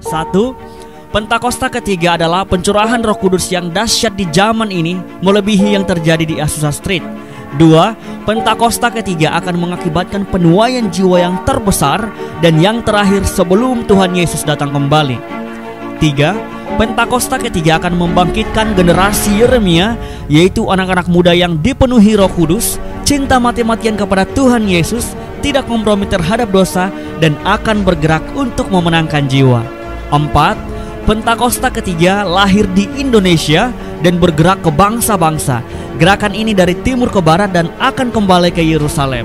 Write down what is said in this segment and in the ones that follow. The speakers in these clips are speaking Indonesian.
1. Pentakosta ketiga adalah pencurahan Roh Kudus yang dahsyat di zaman ini, melebihi yang terjadi di Azusa Street. 2. Pentakosta ketiga akan mengakibatkan penuaian jiwa yang terbesar dan yang terakhir sebelum Tuhan Yesus datang kembali. 3. Pentakosta ketiga akan membangkitkan generasi Yeremia, yaitu anak-anak muda yang dipenuhi Roh Kudus, cinta mati-matian kepada Tuhan Yesus, tidak kompromi terhadap dosa, dan akan bergerak untuk memenangkan jiwa. 4. Pentakosta ketiga lahir di Indonesia dan bergerak ke bangsa-bangsa. Gerakan ini dari timur ke barat dan akan kembali ke Yerusalem.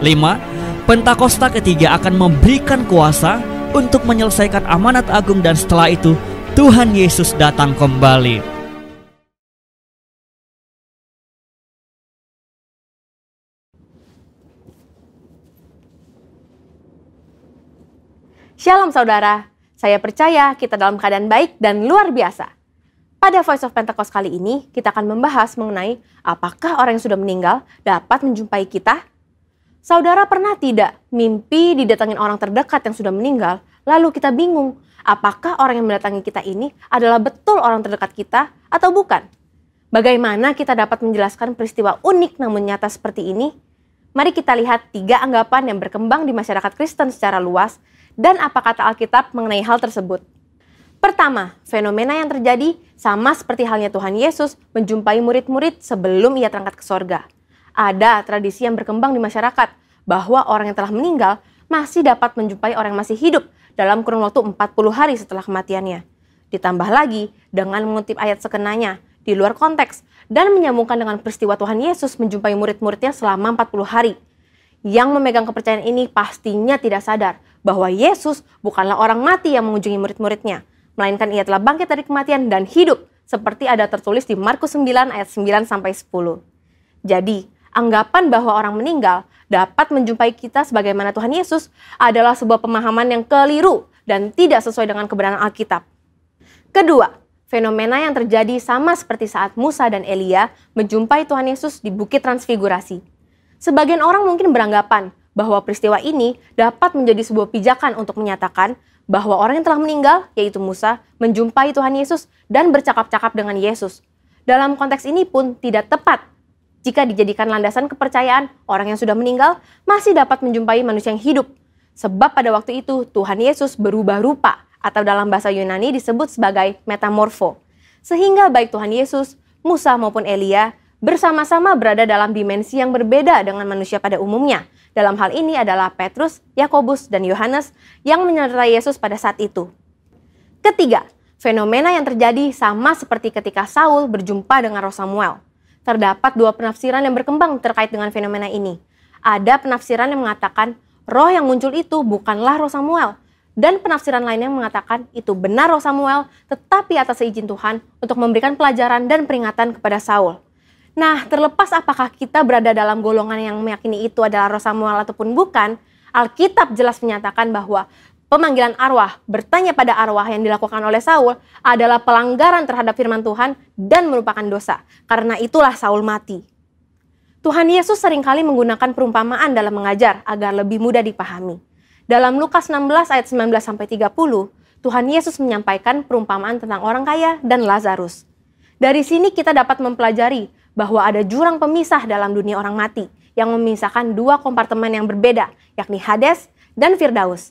5. Pentakosta ketiga akan memberikan kuasa untuk menyelesaikan amanat agung, dan setelah itu Tuhan Yesus datang kembali. Shalom saudara, saya percaya kita dalam keadaan baik dan luar biasa. Pada Voice of Pentecost kali ini, kita akan membahas mengenai apakah orang yang sudah meninggal dapat menjumpai kita? Saudara pernah tidak mimpi didatangin orang terdekat yang sudah meninggal, lalu kita bingung, apakah orang yang mendatangi kita ini adalah betul orang terdekat kita atau bukan? Bagaimana kita dapat menjelaskan peristiwa unik namun nyata seperti ini? Mari kita lihat 3 anggapan yang berkembang di masyarakat Kristen secara luas, dan apa kata Alkitab mengenai hal tersebut. Pertama, fenomena yang terjadi sama seperti halnya Tuhan Yesus menjumpai murid-murid sebelum ia terangkat ke sorga. Ada tradisi yang berkembang di masyarakat bahwa orang yang telah meninggal masih dapat menjumpai orang yang masih hidup dalam kurun waktu 40 hari setelah kematiannya. Ditambah lagi dengan mengutip ayat sekenanya di luar konteks dan menyambungkan dengan peristiwa Tuhan Yesus menjumpai murid-muridnya selama 40 hari. Yang memegang kepercayaan ini pastinya tidak sadar bahwa Yesus bukanlah orang mati yang mengunjungi murid-muridnya, melainkan ia telah bangkit dari kematian dan hidup, seperti ada tertulis di Markus 9 ayat 9-10. Jadi, anggapan bahwa orang meninggal dapat menjumpai kita sebagaimana Tuhan Yesus adalah sebuah pemahaman yang keliru dan tidak sesuai dengan kebenaran Alkitab. Kedua, fenomena yang terjadi sama seperti saat Musa dan Elia menjumpai Tuhan Yesus di Bukit Transfigurasi. Sebagian orang mungkin beranggapan bahwa peristiwa ini dapat menjadi sebuah pijakan untuk menyatakan bahwa orang yang telah meninggal, yaitu Musa, menjumpai Tuhan Yesus dan bercakap-cakap dengan Yesus. Dalam konteks ini pun tidak tepat jika dijadikan landasan kepercayaan orang yang sudah meninggal masih dapat menjumpai manusia yang hidup. Sebab pada waktu itu Tuhan Yesus berubah rupa, atau dalam bahasa Yunani disebut sebagai metamorfo. Sehingga baik Tuhan Yesus, Musa maupun Elia bersama-sama berada dalam dimensi yang berbeda dengan manusia pada umumnya. Dalam hal ini adalah Petrus, Yakobus, dan Yohanes yang menyertai Yesus pada saat itu. Ketiga, fenomena yang terjadi sama seperti ketika Saul berjumpa dengan Roh Samuel. Terdapat 2 penafsiran yang berkembang terkait dengan fenomena ini. Ada penafsiran yang mengatakan roh yang muncul itu bukanlah Roh Samuel, dan penafsiran lainnya mengatakan itu benar Roh Samuel, tetapi atas izin Tuhan untuk memberikan pelajaran dan peringatan kepada Saul. Nah, terlepas apakah kita berada dalam golongan yang meyakini itu adalah Roh Samuel ataupun bukan, Alkitab jelas menyatakan bahwa pemanggilan arwah, bertanya pada arwah yang dilakukan oleh Saul adalah pelanggaran terhadap firman Tuhan dan merupakan dosa. Karena itulah Saul mati. Tuhan Yesus seringkali menggunakan perumpamaan dalam mengajar agar lebih mudah dipahami. Dalam Lukas 16 ayat 19-30, Tuhan Yesus menyampaikan perumpamaan tentang orang kaya dan Lazarus. Dari sini kita dapat mempelajari bahwa ada jurang pemisah dalam dunia orang mati yang memisahkan 2 kompartemen yang berbeda, yakni Hades dan Firdaus.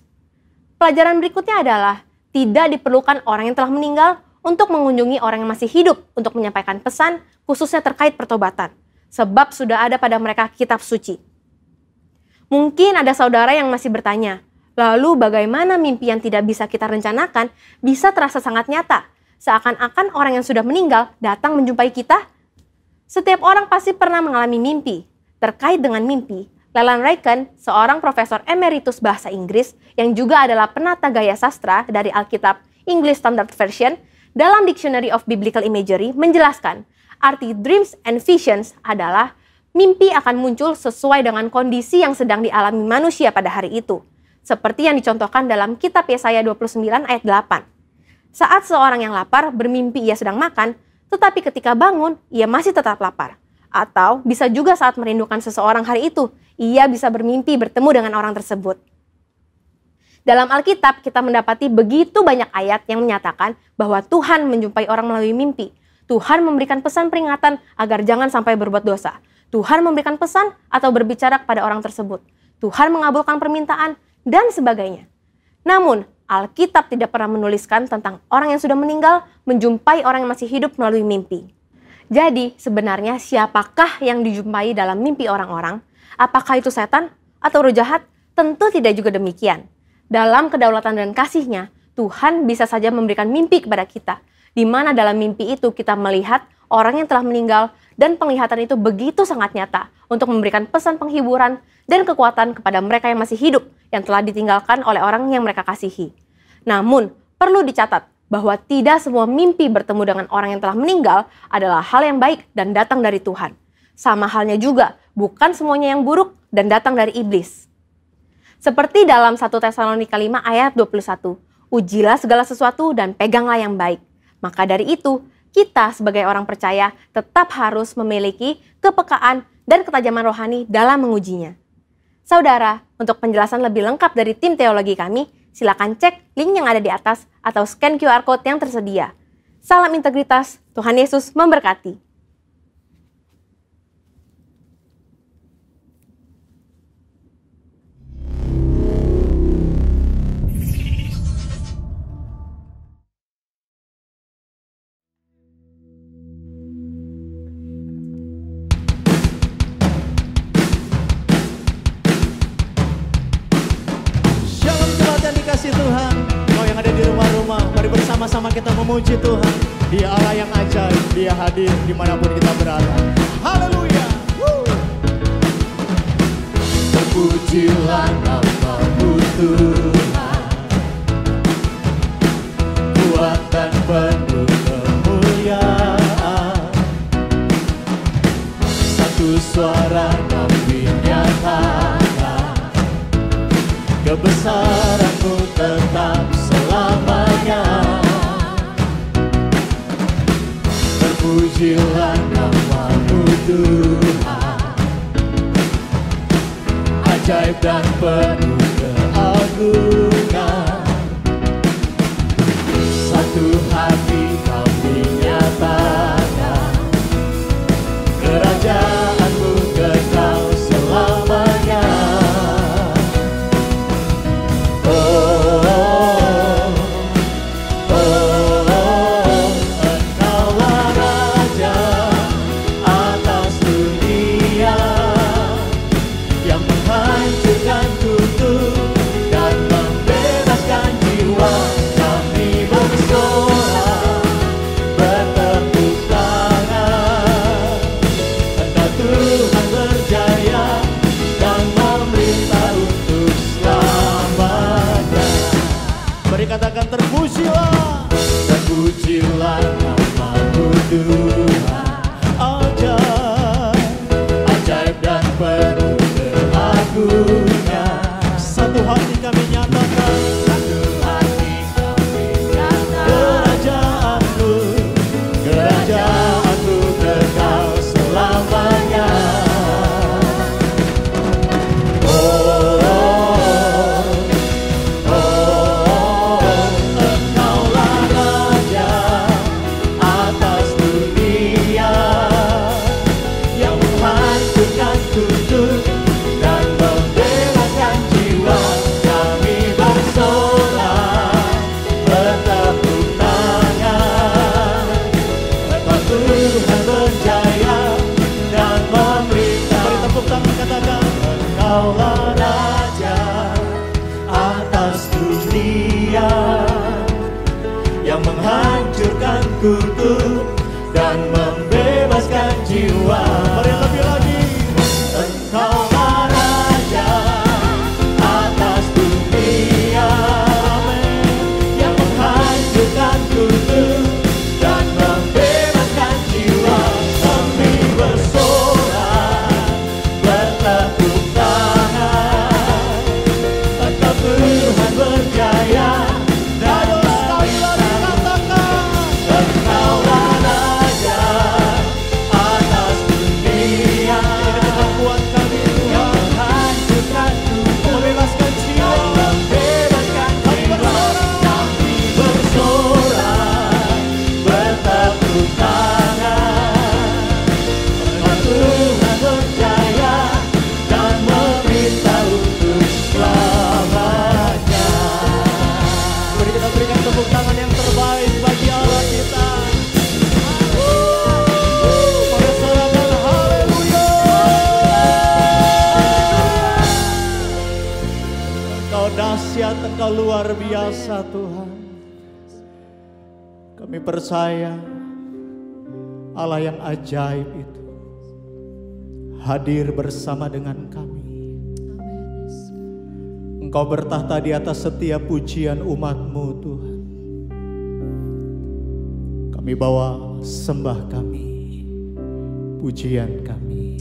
Pelajaran berikutnya adalah tidak diperlukan orang yang telah meninggal untuk mengunjungi orang yang masih hidup untuk menyampaikan pesan khususnya terkait pertobatan, sebab sudah ada pada mereka kitab suci. Mungkin ada saudara yang masih bertanya, lalu bagaimana mimpi yang tidak bisa kita rencanakan bisa terasa sangat nyata, seakan-akan orang yang sudah meninggal datang menjumpai kita? Setiap orang pasti pernah mengalami mimpi. Terkait dengan mimpi, Leland Ryken, seorang profesor emeritus bahasa Inggris yang juga adalah penata gaya sastra dari Alkitab English Standard Version, dalam Dictionary of Biblical Imagery menjelaskan, arti dreams and visions adalah mimpi akan muncul sesuai dengan kondisi yang sedang dialami manusia pada hari itu. Seperti yang dicontohkan dalam kitab Yesaya 29 ayat 8. Saat seorang yang lapar bermimpi ia sedang makan, tetapi ketika bangun, ia masih tetap lapar. Atau bisa juga saat merindukan seseorang hari itu, ia bisa bermimpi bertemu dengan orang tersebut. Dalam Alkitab kita mendapati begitu banyak ayat yang menyatakan bahwa Tuhan menjumpai orang melalui mimpi. Tuhan memberikan pesan peringatan agar jangan sampai berbuat dosa. Tuhan memberikan pesan atau berbicara kepada orang tersebut. Tuhan mengabulkan permintaan dan sebagainya. Namun, Alkitab tidak pernah menuliskan tentang orang yang sudah meninggal menjumpai orang yang masih hidup melalui mimpi. Jadi, sebenarnya siapakah yang dijumpai dalam mimpi orang-orang? Apakah itu setan atau roh jahat? Tentu tidak juga demikian. Dalam kedaulatan dan kasih-Nya, Tuhan bisa saja memberikan mimpi kepada kita, di mana dalam mimpi itu kita melihat orang yang telah meninggal dan penglihatan itu begitu sangat nyata untuk memberikan pesan penghiburan dan kekuatan kepada mereka yang masih hidup yang telah ditinggalkan oleh orang yang mereka kasihi. Namun, perlu dicatat bahwa tidak semua mimpi bertemu dengan orang yang telah meninggal adalah hal yang baik dan datang dari Tuhan. Sama halnya juga, bukan semuanya yang buruk dan datang dari iblis. Seperti dalam 1 Tesalonika 5 ayat 21, ujilah segala sesuatu dan peganglah yang baik. Maka dari itu, kita sebagai orang percaya tetap harus memiliki kepekaan dan ketajaman rohani dalam mengujinya. Saudara, untuk penjelasan lebih lengkap dari tim teologi kami, silakan cek link yang ada di atas atau scan QR Code yang tersedia. Salam integritas, Tuhan Yesus memberkati. Kasih Tuhan, kau yang ada di rumah-rumah, mari bersama-sama kita memuji Tuhan. Dia Allah yang ajaib, Dia hadir dimanapun kita berada. Haleluya. Terpujilah nama-Mu Tuhan, kuat dan penuh kemuliaan. Satu suara kami nyatakan, kebesaran-Mu tetap selamanya. Terpujilah nama-Mu Tuhan, ajaib dan penuh keagungan. Satu hati kami nyatakan, kerajaan-Mu kekal selamanya. Bertepuk Engkau luar biasa Tuhan. Kami percaya Allah yang ajaib itu hadir bersama dengan kami. Engkau bertahta di atas setiap pujian umat-Mu Tuhan. Kami bawa sembah kami, pujian kami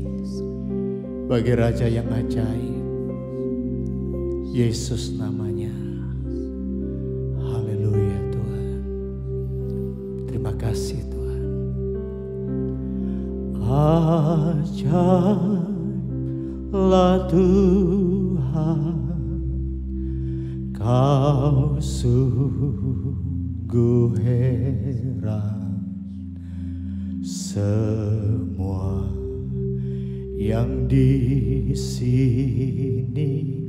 bagi Raja yang ajaib, Yesus namanya. Haleluya Tuhan. Terima kasih Tuhan. Ajaiblah Tuhan, Kau sungguh heran. Semua yang di sini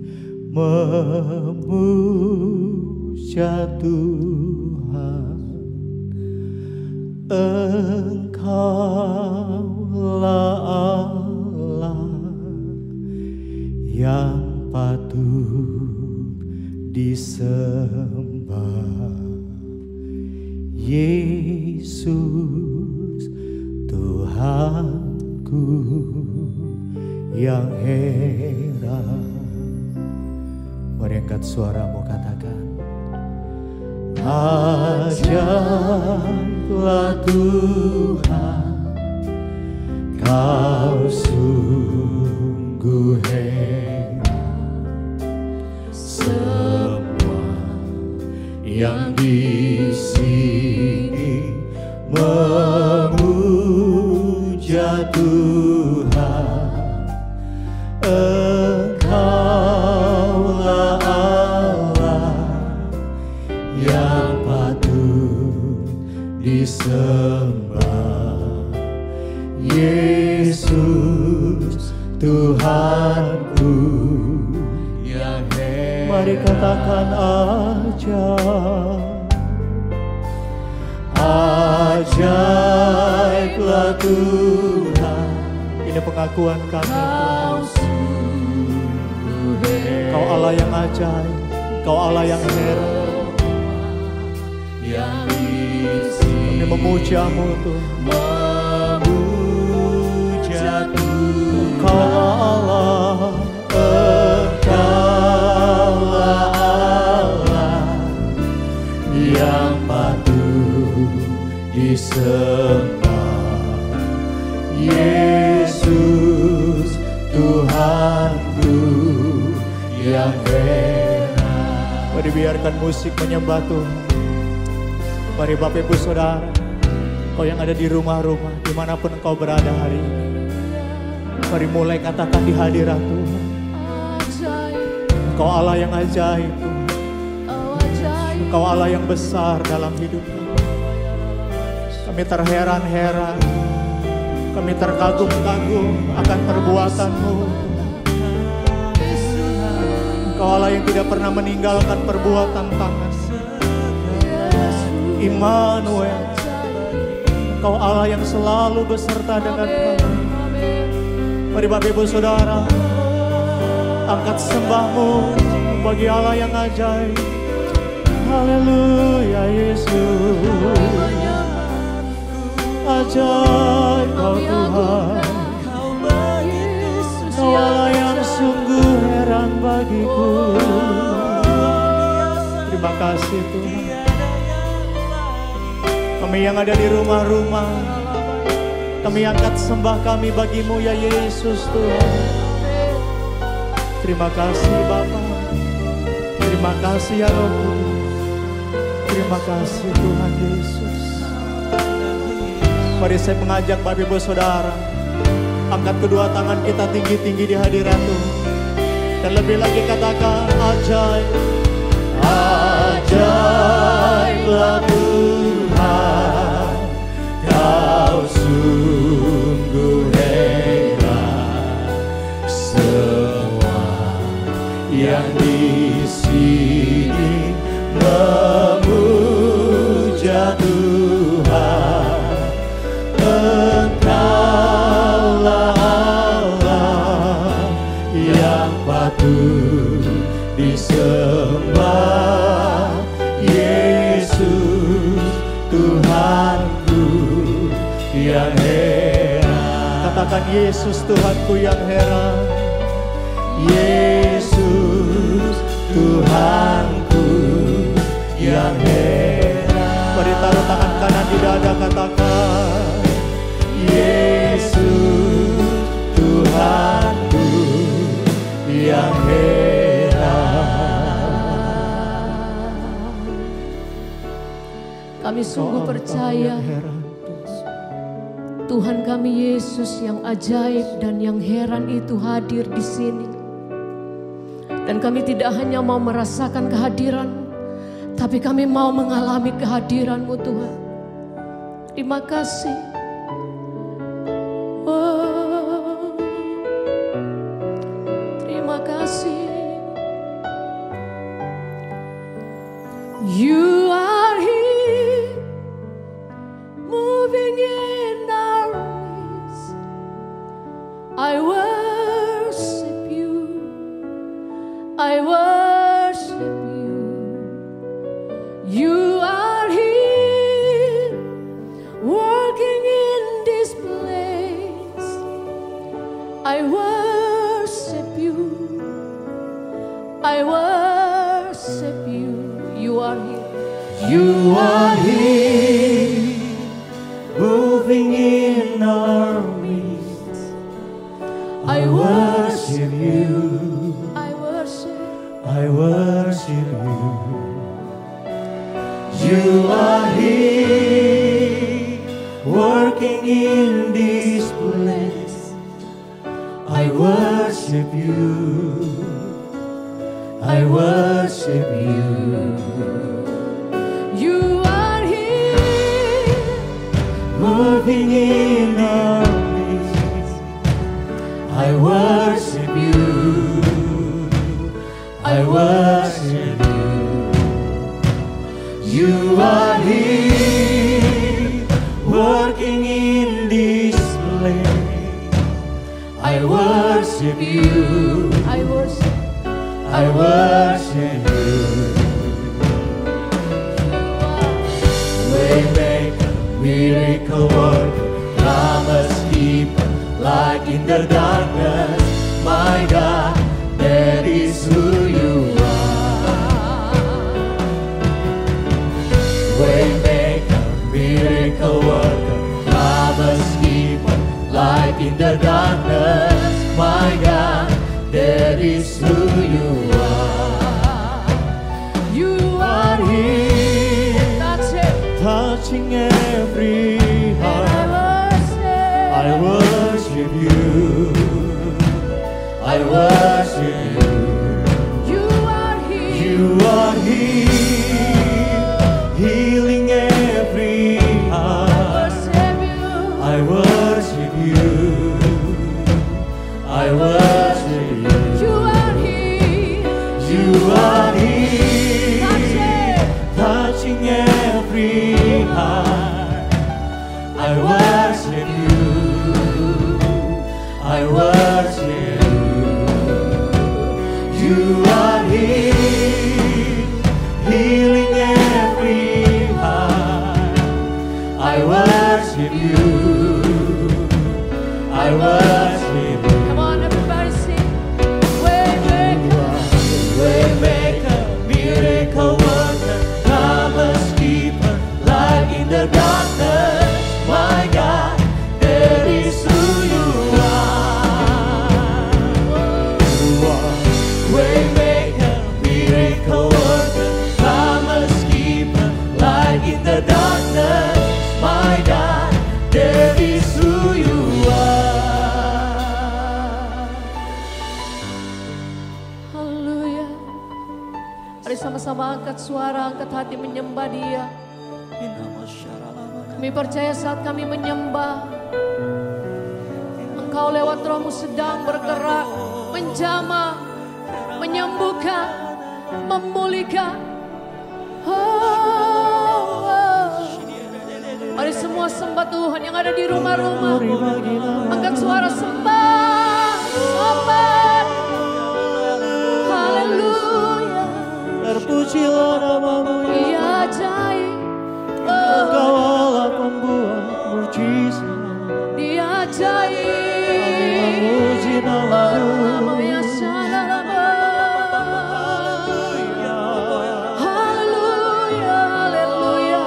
memuja Tuhan. Engkaulah Allah yang patut disembah. Yesus Tuhanku yang heran. Mari angkat suaramu, katakan. Ajaiblah Tuhan, Kau sungguh heran. Semua yang di sini memuja Tuhan. Engkaulah Allah yang patut disembah. Yesus Tuhanku yang heran. Mari katakan ajaiblah Tuhan. Ini pengakuan kami. Kau Allah yang ajaib, Kau Allah yang heran. Kami memuja-Mu Tuhan. Kau Allah, Engkaulah Allah yang patut disembah. Yesus Tuhanku yang heran. Mari biarkan musik menyembah Tuhan. Mari Bapak Ibu Saudara, Kau yang ada di rumah-rumah, dimanapun Engkau berada hari ini, mari mulai katakan di hadirat Tuhan. Engkau Allah yang ajaib Tuhan. Engkau Allah yang besar dalam hidup kami. Kami terheran-heran, kami terkagum-kagum akan perbuatan-Mu. Engkau Allah yang tidak pernah meninggalkan perbuatan tangan. Immanuel, Engkau Allah yang selalu beserta dengan kami. Mari Bapak Ibu Saudara, angkat sembah-Mu bagi Allah yang ajaib. Haleluya Yesus. Ajaib Kau Tuhan, Kau Allah yang sungguh heran bagiku. Terima kasih Tuhan. Kami yang ada di rumah-rumah, kami angkat sembah kami bagi-Mu ya Yesus Tuhan. Terima kasih Bapa, terima kasih ya Roh Kudus, terima kasih Tuhan Yesus. Mari saya mengajak Bapak Ibu Saudara, angkat kedua tangan kita tinggi-tinggi di hadirat Tuhan. Dan lebih lagi katakan ajaib, ajaiblah Tuhan, Kau sungguh heran. Semua yang di sini memuja Tuhan. Engkaulah Allah yang patut disembah. Katakan Yesus Tuhanku yang heran. Yesus Tuhanku yang heran. Mari taruh tangan kanan di dada, katakan Yesus Tuhanku yang heran. Kami sungguh percaya Tuhan kami Yesus yang ajaib dan yang heran itu hadir di sini. Dan kami tidak hanya mau merasakan kehadiran-Mu, tapi kami mau mengalami kehadiran-Mu Tuhan. Terima kasih. Oh, terima kasih. You are here, moving in our midst. I worship you. I worship you. You are here, working in this place. I worship you. I worship you. You are here. You are here, moving in our midst. I worship you. I worship you. You are here, working in this place. I worship you. I worship you. You are here, Moving in our midst. I worship you. I worship you. You are here, working in this place. I worship you. I worship. I worship you. Waymaker, miracle worker, promise keeper, light in the darkness. My God, that is who you are. Waymaker, miracle worker, promise keeper, light in the darkness. My God, that is who you are. You Are here, That's it. touching every And heart. I worship you. I worship you. You are here. You are here, healing every heart. Worship you. I worship you. I worship you. You are here. You are here, That's it. touching every heart. I worship you. I worship you. You are here, healing every heart. I worship you. I worship you. Come on, everybody sing. Waymaker. Waymaker, miracle worker, promise keeper, light in the darkness. My God, that is who you are. You are waymaker, miracle worker, promise keeper, light in the darkness. My God, that is who you are. Haleluya. Mari sama-sama angkat suara, angkat hati menyembah Dia. Kami percaya saat kami menyembah, Engkau lewat Roh-Mu sedang bergerak, menjamah, menyembuhkan, memulihkan. Mari semua sembah Tuhan yang ada di rumah-rumah. Angkat suara sembah, sembah. Haleluya. Terpujilah namamu ya Dia ajaib. Engkau Allah pembuat mujizat. Dia ajaib. bagi namamu. Haleluya, haleluya.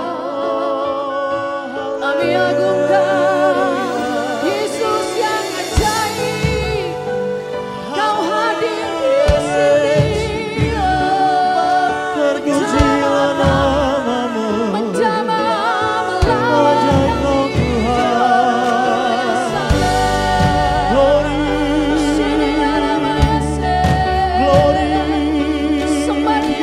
Kami agungkan Yesus yang ajaib. Kau hadir di sini. Terpujilah namamu. Menjamah Ajaib kau Tuhan. Glory, glory. Glory bagi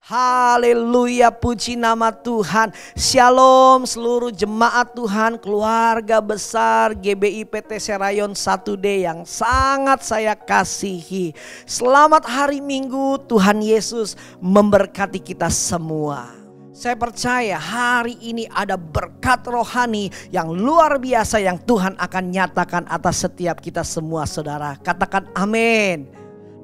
Haleluya, puji nama Tuhan. Shalom seluruh jemaat Tuhan, keluarga besar GBI PT Serayon 1D yang sangat saya kasihi. Selamat hari Minggu, Tuhan Yesus memberkati kita semua. Saya percaya hari ini ada berkat rohani yang luar biasa yang Tuhan akan nyatakan atas setiap kita semua, saudara. Katakan amin.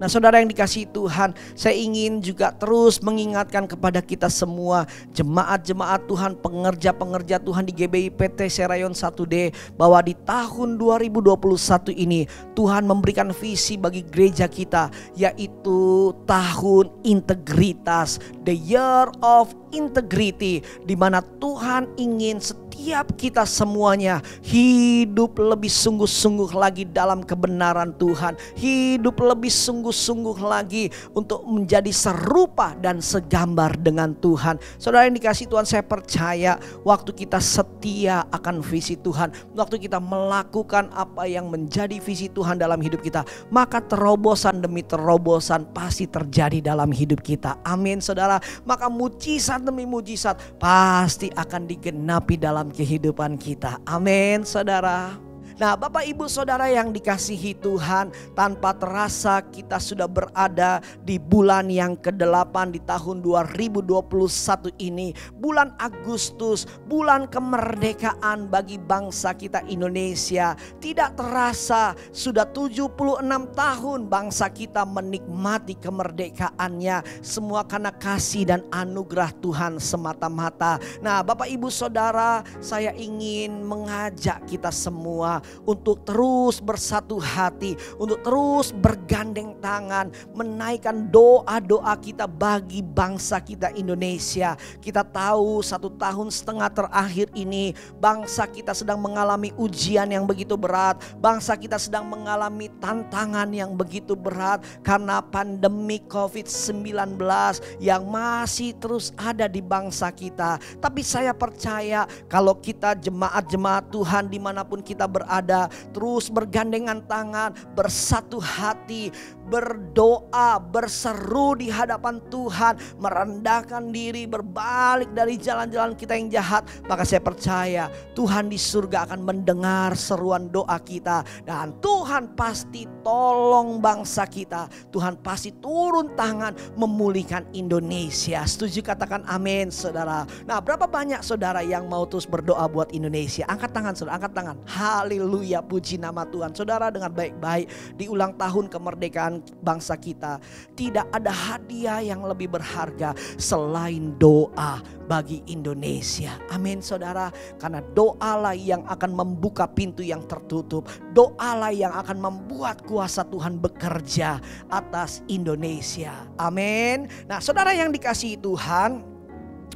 Nah, saudara yang dikasihi Tuhan, saya ingin juga terus mengingatkan kepada kita semua, jemaat-jemaat Tuhan, pengerja-pengerja Tuhan di GBI PT Serayon 1D, bahwa di tahun 2021 ini Tuhan memberikan visi bagi gereja kita, yaitu tahun integritas, the year of integrity, di mana Tuhan Tuhan ingin setiap kita semuanya hidup lebih sungguh-sungguh lagi dalam kebenaran Tuhan. Hidup lebih sungguh-sungguh lagi untuk menjadi serupa dan segambar dengan Tuhan. Saudara yang dikasihi Tuhan, saya percaya waktu kita setia akan visi Tuhan, waktu kita melakukan apa yang menjadi visi Tuhan dalam hidup kita, maka terobosan demi terobosan pasti terjadi dalam hidup kita. Amin saudara. Maka mujizat demi mujizat pasti akan digenapi dalam kehidupan kita. Amin saudara. Nah, Bapak Ibu Saudara yang dikasihi Tuhan, tanpa terasa kita sudah berada di bulan yang ke-8 di tahun 2021 ini. Bulan Agustus, bulan kemerdekaan bagi bangsa kita Indonesia. Tidak terasa sudah 76 tahun bangsa kita menikmati kemerdekaannya. Semua karena kasih dan anugerah Tuhan semata-mata. Nah, Bapak Ibu Saudara, saya ingin mengajak kita semua untuk terus bersatu hati, untuk terus bergandeng tangan, menaikkan doa-doa kita bagi bangsa kita Indonesia. Kita tahu 1,5 tahun terakhir ini bangsa kita sedang mengalami ujian yang begitu berat. Bangsa kita sedang mengalami tantangan yang begitu berat karena pandemi COVID-19 yang masih terus ada di bangsa kita. Tapi saya percaya kalau kita jemaat-jemaat Tuhan dimanapun kita berada, terus bergandengan tangan, bersatu hati, berdoa, berseru di hadapan Tuhan, merendahkan diri, berbalik dari jalan-jalan kita yang jahat, maka saya percaya Tuhan di surga akan mendengar seruan doa kita, dan Tuhan pasti tolong bangsa kita. Tuhan pasti turun tangan memulihkan Indonesia. Setuju? Katakan amin saudara. Nah, berapa banyak saudara yang mau terus berdoa buat Indonesia? Angkat tangan saudara, angkat tangan. Haleluya, puji nama Tuhan. Saudara, dengar baik-baik, di ulang tahun kemerdekaan bangsa kita, tidak ada hadiah yang lebih berharga selain doa bagi Indonesia. Amin saudara. Karena doalah yang akan membuka pintu yang tertutup. Doalah yang akan membuat kuasa Tuhan bekerja atas Indonesia. Amin. Nah saudara yang dikasihi Tuhan,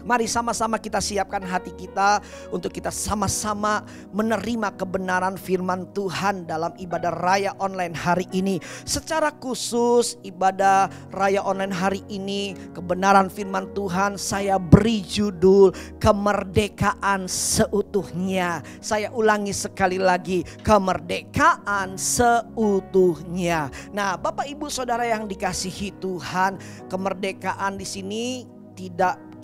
mari sama-sama kita siapkan hati kita untuk kita sama-sama menerima kebenaran firman Tuhan dalam ibadah raya online hari ini. Secara khusus ibadah raya online hari ini, kebenaran firman Tuhan saya beri judul kemerdekaan seutuhnya. Saya ulangi sekali lagi, kemerdekaan seutuhnya. Nah, Bapak Ibu Saudara yang dikasihi Tuhan, kemerdekaan di sini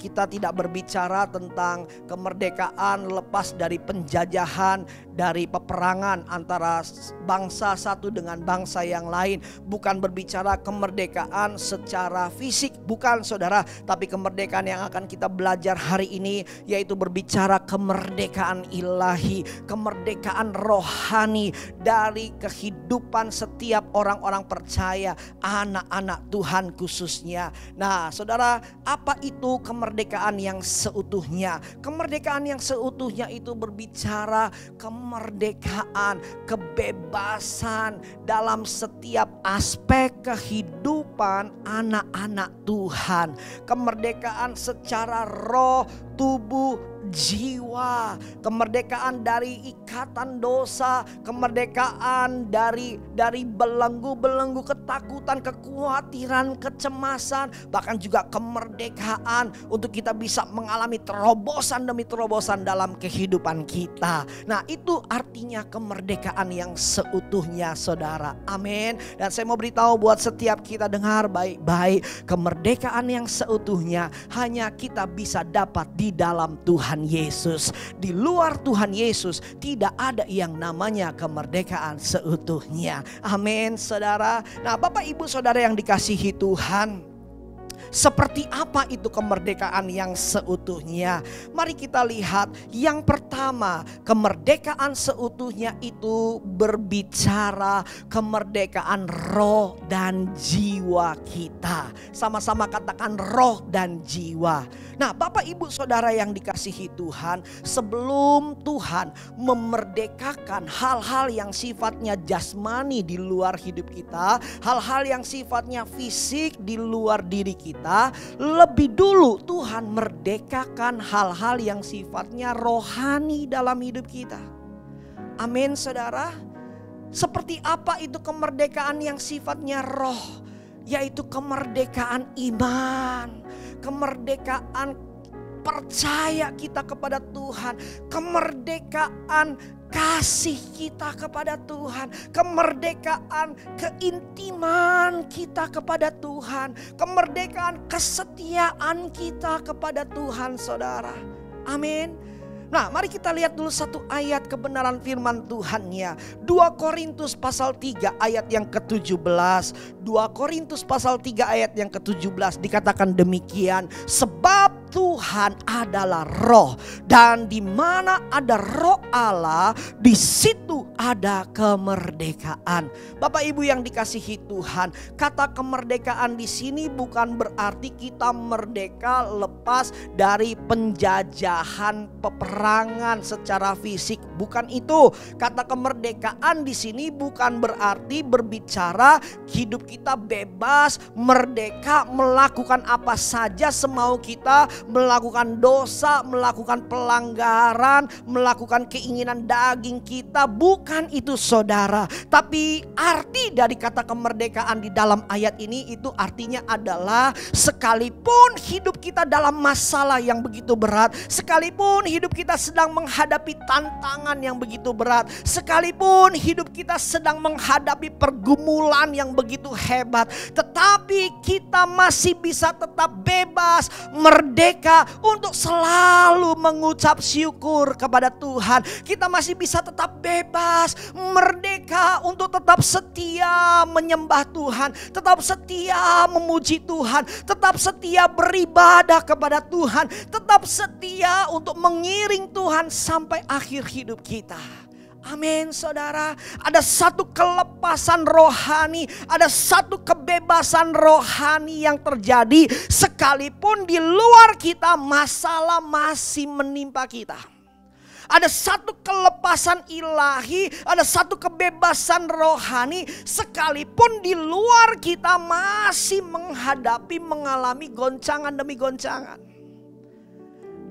kita tidak berbicara tentang kemerdekaan lepas dari penjajahan, dari peperangan antara bangsa satu dengan bangsa yang lain. Bukan berbicara kemerdekaan secara fisik, bukan saudara. Tapi kemerdekaan yang akan kita belajar hari ini yaitu berbicara kemerdekaan ilahi, kemerdekaan rohani dari kehidupan setiap orang-orang percaya, anak-anak Tuhan khususnya. Nah saudara, apa itu kemerdekaan yang seutuhnya? Kemerdekaan yang seutuhnya itu berbicara kemerdekaan, kebebasan dalam setiap aspek kehidupan anak-anak Tuhan. Kemerdekaan secara roh, tubuh, jiwa, kemerdekaan dari ikatan dosa, kemerdekaan dari belenggu-belenggu ketakutan, kekhawatiran, kecemasan, bahkan juga kemerdekaan untuk kita bisa mengalami terobosan demi terobosan dalam kehidupan kita. Nah, itu artinya kemerdekaan yang seutuhnya saudara. Amin. Dan saya mau beritahu buat setiap kita, dengar baik-baik, kemerdekaan yang seutuhnya hanya kita bisa dapat di dalam Tuhan Yesus. Di luar Tuhan Yesus tidak ada yang namanya kemerdekaan seutuhnya. Amin saudara. Nah Bapak Ibu Saudara yang dikasihi Tuhan, seperti apa itu kemerdekaan yang seutuhnya? Mari kita lihat. Yang pertama, kemerdekaan seutuhnya itu berbicara kemerdekaan roh dan jiwa kita. Sama-sama katakan roh dan jiwa. Nah, Bapak Ibu Saudara yang dikasihi Tuhan, sebelum Tuhan memerdekakan hal-hal yang sifatnya jasmani di luar hidup kita, hal-hal yang sifatnya fisik di luar diri kita, kita, lebih dulu Tuhan merdekakan hal-hal yang sifatnya rohani dalam hidup kita. Amin saudara. Seperti apa itu kemerdekaan yang sifatnya roh? Yaitu kemerdekaan iman, kemerdekaan percaya kita kepada Tuhan, kemerdekaan kasih kita kepada Tuhan, kemerdekaan keintiman kita kepada Tuhan, kemerdekaan kesetiaan kita kepada Tuhan saudara. Amin. Nah, mari kita lihat dulu satu ayat kebenaran firman Tuhannya. 2 Korintus pasal 3 ayat yang ke-17. 2 Korintus pasal 3 ayat yang ke-17 dikatakan demikian. Sebab Tuhan adalah roh, dan di mana ada roh Allah, di situ ada kemerdekaan. Bapak Ibu yang dikasihi Tuhan, kata kemerdekaan di sini bukan berarti kita merdeka lepas dari penjajahan peperangan secara fisik. Bukan itu. Kata kemerdekaan di sini bukan berarti berbicara hidup kita bebas, merdeka melakukan apa saja semau kita, melakukan dosa, melakukan pelanggaran, melakukan keinginan daging kita. Bukan itu saudara. Tapi arti dari kata kemerdekaan di dalam ayat ini itu artinya adalah sekalipun hidup kita dalam masalah yang begitu berat, sekalipun hidup kita sedang menghadapi tantangan yang begitu berat, sekalipun hidup kita sedang menghadapi pergumulan yang begitu hebat, tetapi kita masih bisa tetap bebas, merdeka untuk selalu mengucap syukur kepada Tuhan. Kita masih bisa tetap bebas, merdeka untuk tetap setia menyembah Tuhan, tetap setia memuji Tuhan, tetap setia beribadah kepada Tuhan, tetap setia untuk mengiring Tuhan sampai akhir hidup kita. Amin saudara. Ada satu kelepasan rohani, ada satu kebebasan rohani yang terjadi sekalipun di luar kita masalah masih menimpa kita. Ada satu kelepasan ilahi, ada satu kebebasan rohani sekalipun di luar kita masih mengalami goncangan demi goncangan.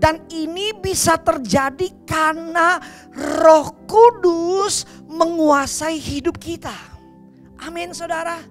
Dan ini bisa terjadi karena Roh Kudus menguasai hidup kita. Amin saudara.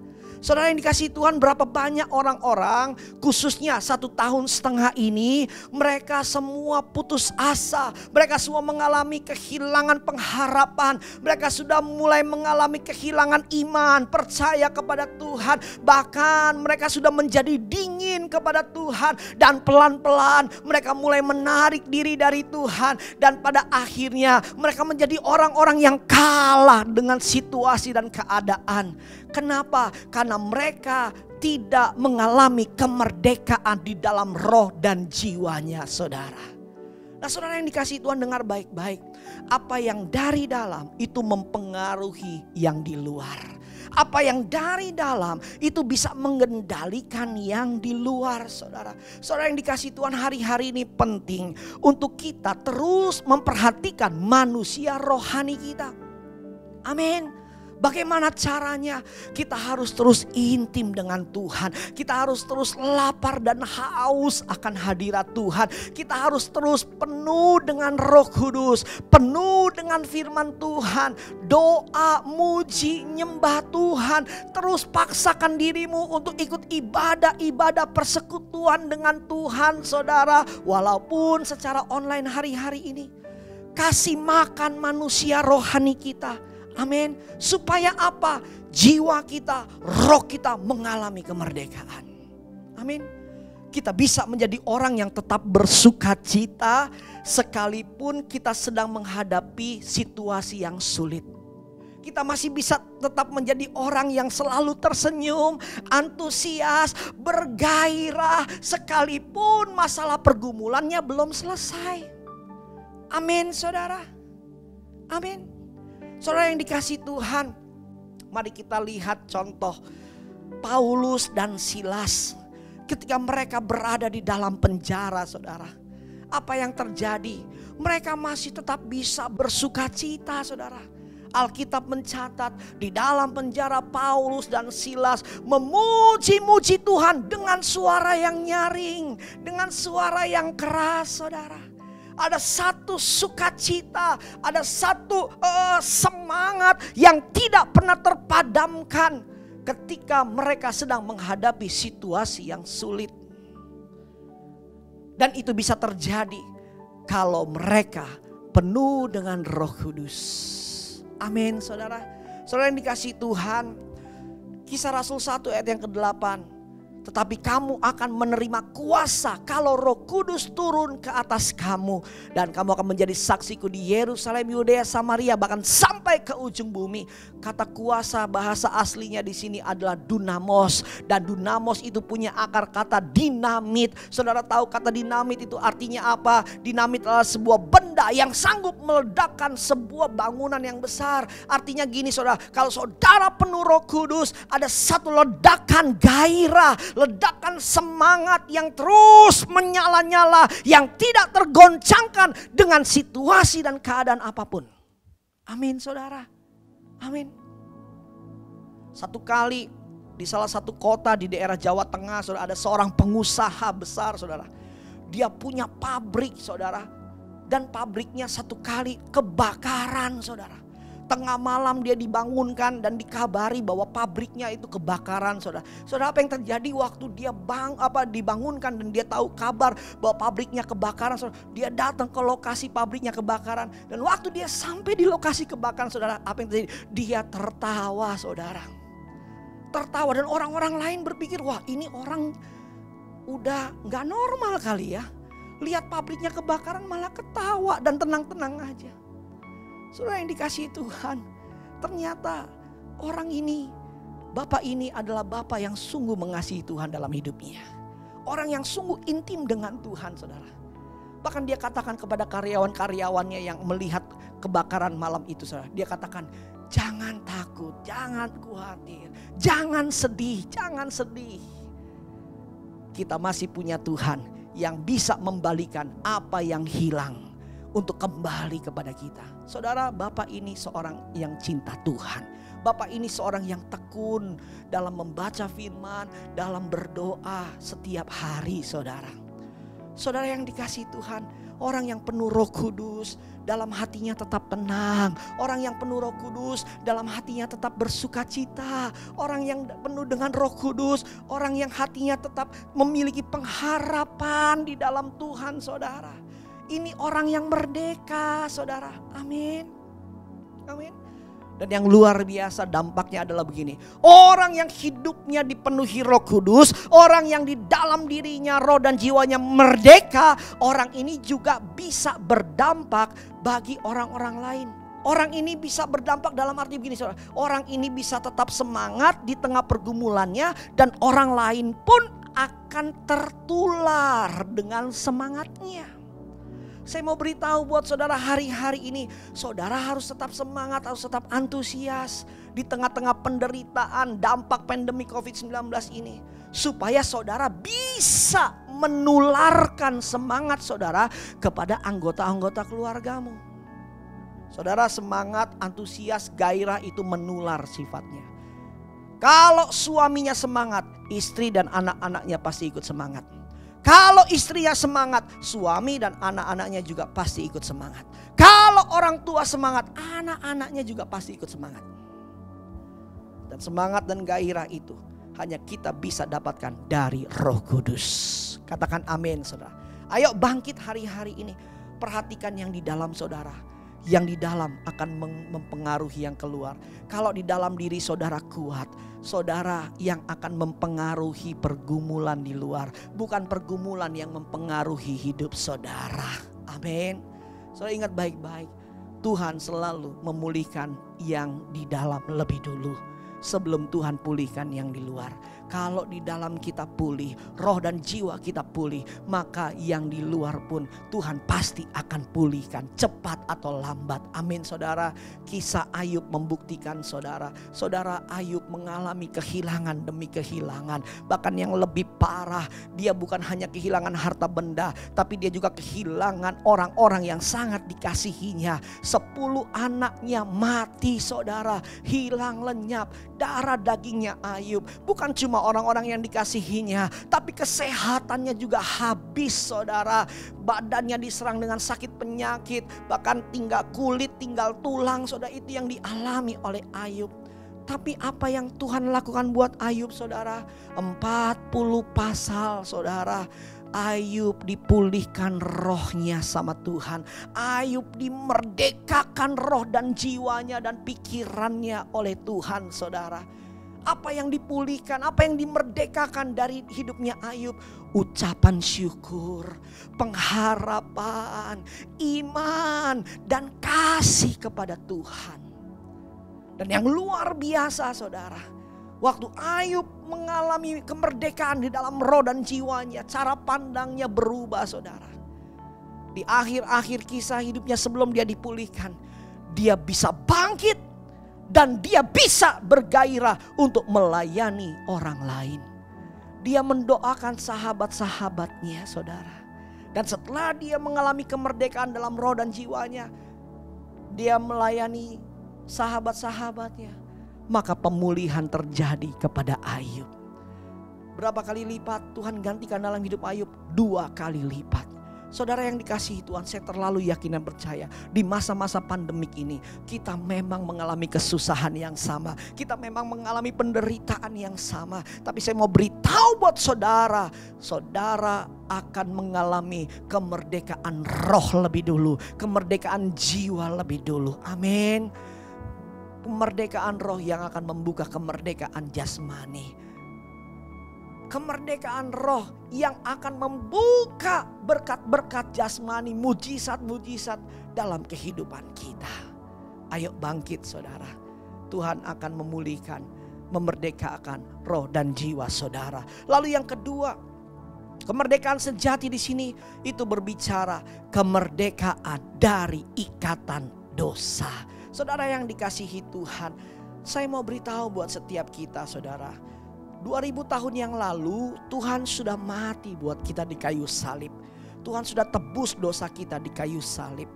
Saudara yang dikasihi Tuhan, berapa banyak orang-orang khususnya 1,5 tahun ini mereka semua putus asa. Mereka semua mengalami kehilangan pengharapan. Mereka sudah mulai mengalami kehilangan iman, percaya kepada Tuhan. Bahkan mereka sudah menjadi dingin kepada Tuhan. Dan pelan-pelan mereka mulai menarik diri dari Tuhan. Dan pada akhirnya mereka menjadi orang-orang yang kalah dengan situasi dan keadaan. Kenapa? Karena mereka tidak mengalami kemerdekaan di dalam roh dan jiwanya saudara. Nah saudara yang dikasihi Tuhan, dengar baik-baik. Apa yang dari dalam itu mempengaruhi yang di luar. Apa yang dari dalam itu bisa mengendalikan yang di luar saudara. Saudara yang dikasihi Tuhan, hari-hari ini penting untuk kita terus memperhatikan manusia rohani kita. Amin. Bagaimana caranya? Kita harus terus intim dengan Tuhan. Kita harus terus lapar dan haus akan hadirat Tuhan. Kita harus terus penuh dengan Roh Kudus, penuh dengan firman Tuhan. Doa, muji, nyembah Tuhan. Terus paksakan dirimu untuk ikut ibadah-ibadah persekutuan dengan Tuhan saudara. Walaupun secara online hari-hari ini. Kasih makan manusia rohani kita. Amin. Supaya apa? Jiwa kita, roh kita mengalami kemerdekaan. Amin. Kita bisa menjadi orang yang tetap bersukacita sekalipun kita sedang menghadapi situasi yang sulit. Kita masih bisa tetap menjadi orang yang selalu tersenyum, antusias, bergairah sekalipun masalah pergumulannya belum selesai. Amin saudara. Amin. Saudara yang dikasihi Tuhan, mari kita lihat contoh Paulus dan Silas ketika mereka berada di dalam penjara saudara. Apa yang terjadi? Mereka masih tetap bisa bersukacita saudara. Alkitab mencatat di dalam penjara Paulus dan Silas memuji-muji Tuhan dengan suara yang nyaring, dengan suara yang keras, saudara. Ada satu sukacita, ada satu semangat yang tidak pernah terpadamkan ketika mereka sedang menghadapi situasi yang sulit. Dan itu bisa terjadi kalau mereka penuh dengan Roh Kudus. Amin, saudara. Saudara yang dikasihi Tuhan, Kisah Rasul 1 ayat yang ke-8. Tetapi kamu akan menerima kuasa kalau Roh Kudus turun ke atas kamu. Dan kamu akan menjadi saksiku di Yerusalem, Yudea, Samaria, bahkan sampai ke ujung bumi. Kata kuasa bahasa aslinya di sini adalah dunamos. Dan dunamos itu punya akar kata dinamit. Saudara tahu kata dinamit itu artinya apa? Dinamit adalah sebuah benda yang sanggup meledakkan sebuah bangunan yang besar. Artinya gini saudara, kalau saudara penuh Roh Kudus, ada satu ledakan gairah, ledakan semangat yang terus menyala-nyala, yang tidak tergoncangkan dengan situasi dan keadaan apapun. Amin saudara, amin. Satu kali di salah satu kota di daerah Jawa Tengah, saudara, ada seorang pengusaha besar, saudara. Dia punya pabrik, saudara, dan pabriknya satu kali kebakaran, saudara. Tengah malam dia dibangunkan dan dikabari bahwa pabriknya itu kebakaran, saudara. Saudara, apa yang terjadi waktu dia dibangunkan dan dia tahu kabar bahwa pabriknya kebakaran, saudara. Dia datang ke lokasi pabriknya kebakaran, dan waktu dia sampai di lokasi kebakaran, saudara, apa yang terjadi? Dia tertawa, saudara. Tertawa, dan orang-orang lain berpikir, wah ini orang udah gak normal kali ya. Lihat pabriknya kebakaran malah ketawa dan tenang-tenang aja. Saudara yang dikasihi Tuhan, ternyata orang ini, bapak ini adalah bapak yang sungguh mengasihi Tuhan dalam hidupnya. Orang yang sungguh intim dengan Tuhan, saudara. Bahkan dia katakan kepada karyawan-karyawannya yang melihat kebakaran malam itu, saudara. Dia katakan, jangan takut, jangan khawatir, jangan sedih, jangan sedih. Kita masih punya Tuhan yang bisa membalikan apa yang hilang untuk kembali kepada kita. Saudara, bapak ini seorang yang cinta Tuhan. Bapak ini seorang yang tekun dalam membaca firman, dalam berdoa setiap hari, saudara. Saudara yang dikasihi Tuhan, orang yang penuh Roh Kudus, dalam hatinya tetap tenang. Orang yang penuh Roh Kudus, dalam hatinya tetap bersukacita. Orang yang penuh dengan Roh Kudus, orang yang hatinya tetap memiliki pengharapan di dalam Tuhan, saudara. Ini orang yang merdeka, saudara. Amin. Amin. Dan yang luar biasa dampaknya adalah begini. Orang yang hidupnya dipenuhi Roh Kudus, orang yang di dalam dirinya roh dan jiwanya merdeka, orang ini juga bisa berdampak bagi orang-orang lain. Orang ini bisa berdampak dalam arti begini, saudara. Orang ini bisa tetap semangat di tengah pergumulannya, dan orang lain pun akan tertular dengan semangatnya. Saya mau beritahu buat saudara, hari-hari ini saudara harus tetap semangat, harus tetap antusias di tengah-tengah penderitaan dampak pandemi COVID-19 ini. Supaya saudara bisa menularkan semangat saudara kepada anggota-anggota keluargamu. Saudara, semangat, antusias, gairah itu menular sifatnya. Kalau suaminya semangat, istri dan anak-anaknya pasti ikut semangat. Kalau istrinya semangat, suami dan anak-anaknya juga pasti ikut semangat. Kalau orang tua semangat, anak-anaknya juga pasti ikut semangat. Dan semangat dan gairah itu hanya kita bisa dapatkan dari Roh Kudus. Katakan amin, saudara. Ayo bangkit hari-hari ini. Perhatikan yang di dalam saudara. Yang di dalam akan mempengaruhi yang keluar. Kalau di dalam diri saudara kuat, saudara yang akan mempengaruhi pergumulan di luar, bukan pergumulan yang mempengaruhi hidup saudara. Amin. Saudara ingat baik-baik, Tuhan selalu memulihkan yang di dalam lebih dulu sebelum Tuhan pulihkan yang di luar. Kalau di dalam kita pulih, roh dan jiwa kita pulih, maka yang di luar pun Tuhan pasti akan pulihkan, cepat atau lambat. Amin saudara. Kisah Ayub membuktikan saudara. Saudara Ayub mengalami kehilangan demi kehilangan. Bahkan yang lebih parah, dia bukan hanya kehilangan harta benda, tapi dia juga kehilangan orang-orang yang sangat dikasihinya. 10 anaknya mati saudara, hilang lenyap. Darah dagingnya Ayub, bukan cuma orang-orang yang dikasihinya, tapi kesehatannya juga habis saudara. Badannya diserang dengan sakit penyakit, bahkan tinggal kulit, tinggal tulang saudara. Itu yang dialami oleh Ayub. Tapi apa yang Tuhan lakukan buat Ayub saudara? 40 pasal saudara. Ayub dipulihkan rohnya sama Tuhan. Ayub dimerdekakan roh dan jiwanya dan pikirannya oleh Tuhan saudara. Apa yang dipulihkan, apa yang dimerdekakan dari hidupnya Ayub? Ucapan syukur, pengharapan, iman, dan kasih kepada Tuhan. Dan yang luar biasa saudara, waktu Ayub mengalami kemerdekaan di dalam roh dan jiwanya, cara pandangnya berubah saudara. Di akhir-akhir kisah hidupnya sebelum dia dipulihkan, dia bisa bangkit dan dia bisa bergairah untuk melayani orang lain. Dia mendoakan sahabat-sahabatnya saudara. Dan setelah dia mengalami kemerdekaan dalam roh dan jiwanya, dia melayani sahabat-sahabatnya. Maka pemulihan terjadi kepada Ayub. Berapa kali lipat Tuhan gantikan dalam hidup Ayub? 2 kali lipat. Saudara yang dikasihi Tuhan, saya terlalu yakin dan percaya di masa-masa pandemik ini kita memang mengalami kesusahan yang sama. Kita memang mengalami penderitaan yang sama. Tapi saya mau beritahu buat saudara, saudara akan mengalami kemerdekaan roh lebih dulu, kemerdekaan jiwa lebih dulu. Amin. Kemerdekaan roh yang akan membuka kemerdekaan jasmani. Kemerdekaan roh yang akan membuka berkat-berkat jasmani, mujizat-mujizat dalam kehidupan kita. Ayo bangkit saudara. Tuhan akan memulihkan, memerdekakan roh dan jiwa saudara. Lalu yang kedua, kemerdekaan sejati di sini itu berbicara kemerdekaan dari ikatan dosa. Saudara yang dikasihi Tuhan, saya mau beritahu buat setiap kita saudara. 2000 tahun yang lalu Tuhan sudah mati buat kita di kayu salib. Tuhan sudah tebus dosa kita di kayu salib.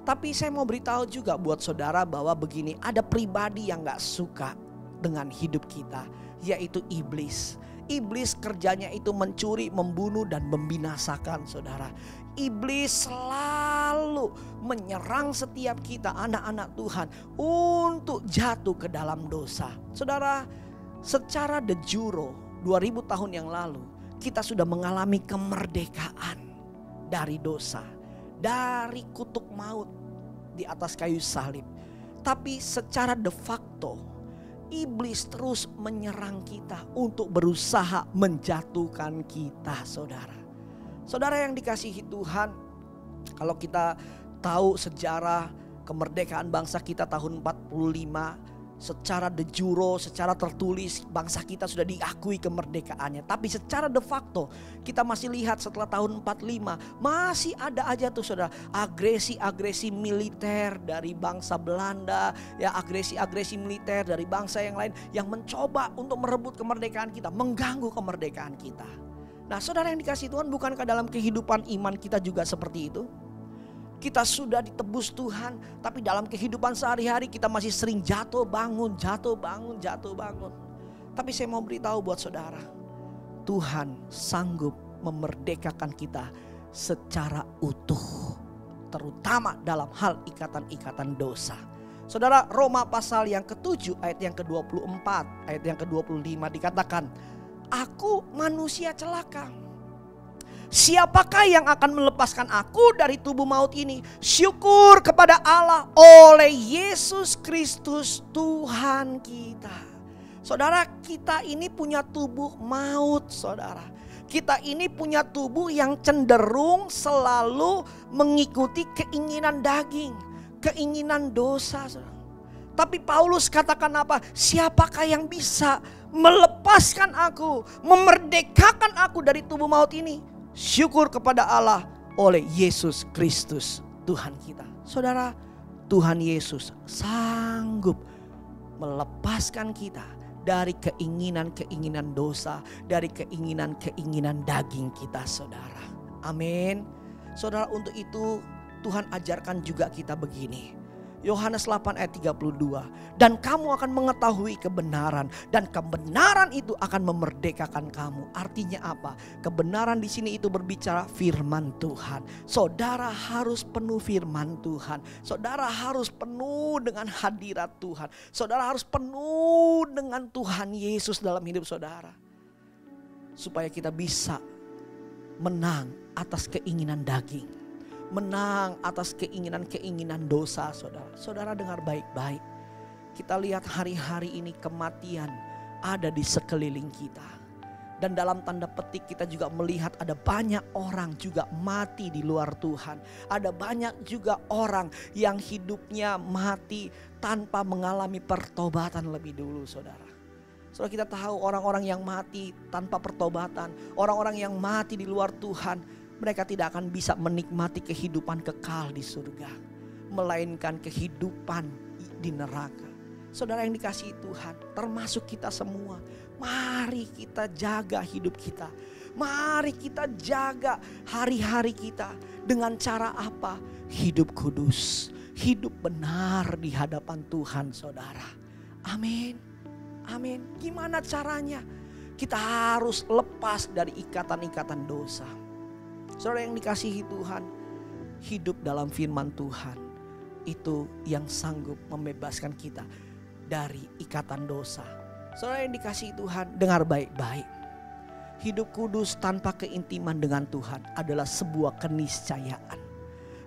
Tapi saya mau beritahu juga buat saudara bahwa begini, ada pribadi yang gak suka dengan hidup kita, yaitu iblis. Iblis kerjanya itu mencuri, membunuh, dan membinasakan saudara. Iblis selalu menyerang setiap kita anak-anak Tuhan untuk jatuh ke dalam dosa. Saudara, secara de jure 2000 tahun yang lalu kita sudah mengalami kemerdekaan dari dosa, dari kutuk maut di atas kayu salib. Tapi secara de facto iblis terus menyerang kita untuk berusaha menjatuhkan kita saudara. Saudara yang dikasihi Tuhan, kalau kita tahu sejarah kemerdekaan bangsa kita tahun 45, secara de jure, secara tertulis bangsa kita sudah diakui kemerdekaannya. Tapi secara de facto kita masih lihat setelah tahun 45 masih ada aja tuh saudara agresi-agresi militer dari bangsa Belanda, ya agresi-agresi militer dari bangsa yang lain yang mencoba untuk merebut kemerdekaan kita, mengganggu kemerdekaan kita. Nah saudara yang dikasihi Tuhan, bukankah dalam kehidupan iman kita juga seperti itu? Kita sudah ditebus Tuhan, tapi dalam kehidupan sehari-hari kita masih sering jatuh bangun, jatuh bangun, jatuh bangun. Tapi saya mau beritahu buat saudara, Tuhan sanggup memerdekakan kita secara utuh, terutama dalam hal ikatan-ikatan dosa. Saudara, Roma pasal yang ke-7 ayat yang ke-24, ayat yang ke-25 dikatakan, aku manusia celaka. Siapakah yang akan melepaskan aku dari tubuh maut ini? Syukur kepada Allah oleh Yesus Kristus Tuhan kita. Saudara, kita ini punya tubuh maut saudara. Kita ini punya tubuh yang cenderung selalu mengikuti keinginan daging, keinginan dosa saudara. Tapi Paulus katakan apa? Siapakah yang bisa melepaskan aku, memerdekakan aku dari tubuh maut ini? Syukur kepada Allah oleh Yesus Kristus Tuhan kita. Saudara, Tuhan Yesus sanggup melepaskan kita dari keinginan-keinginan dosa, dari keinginan-keinginan daging kita, saudara. Amin. Saudara, untuk itu Tuhan ajarkan juga kita begini. Yohanes 8 ayat 32. Dan kamu akan mengetahui kebenaran, dan kebenaran itu akan memerdekakan kamu. Artinya apa? Kebenaran di sini itu berbicara firman Tuhan. Saudara harus penuh firman Tuhan. Saudara harus penuh dengan hadirat Tuhan. Saudara harus penuh dengan Tuhan Yesus dalam hidup saudara. Supaya kita bisa menang atas keinginan daging. Menang atas keinginan-keinginan dosa, saudara. Saudara dengar baik-baik. Kita lihat hari-hari ini kematian ada di sekeliling kita. Dan dalam tanda petik kita juga melihat ada banyak orang juga mati di luar Tuhan. Ada banyak juga orang yang hidupnya mati tanpa mengalami pertobatan lebih dulu, saudara. Saudara, kita tahu orang-orang yang mati tanpa pertobatan, orang-orang yang mati di luar Tuhan, mereka tidak akan bisa menikmati kehidupan kekal di surga, melainkan kehidupan di neraka. Saudara yang dikasihi Tuhan, termasuk kita semua, mari kita jaga hidup kita. Mari kita jaga hari-hari kita dengan cara apa? Hidup kudus, hidup benar di hadapan Tuhan, saudara. Amin. Amin. Gimana caranya? Kita harus lepas dari ikatan-ikatan dosa. Saudara yang dikasihi Tuhan, hidup dalam firman Tuhan itu yang sanggup membebaskan kita dari ikatan dosa. Saudara yang dikasihi Tuhan, dengar baik-baik. Hidup kudus tanpa keintiman dengan Tuhan adalah sebuah keniscayaan.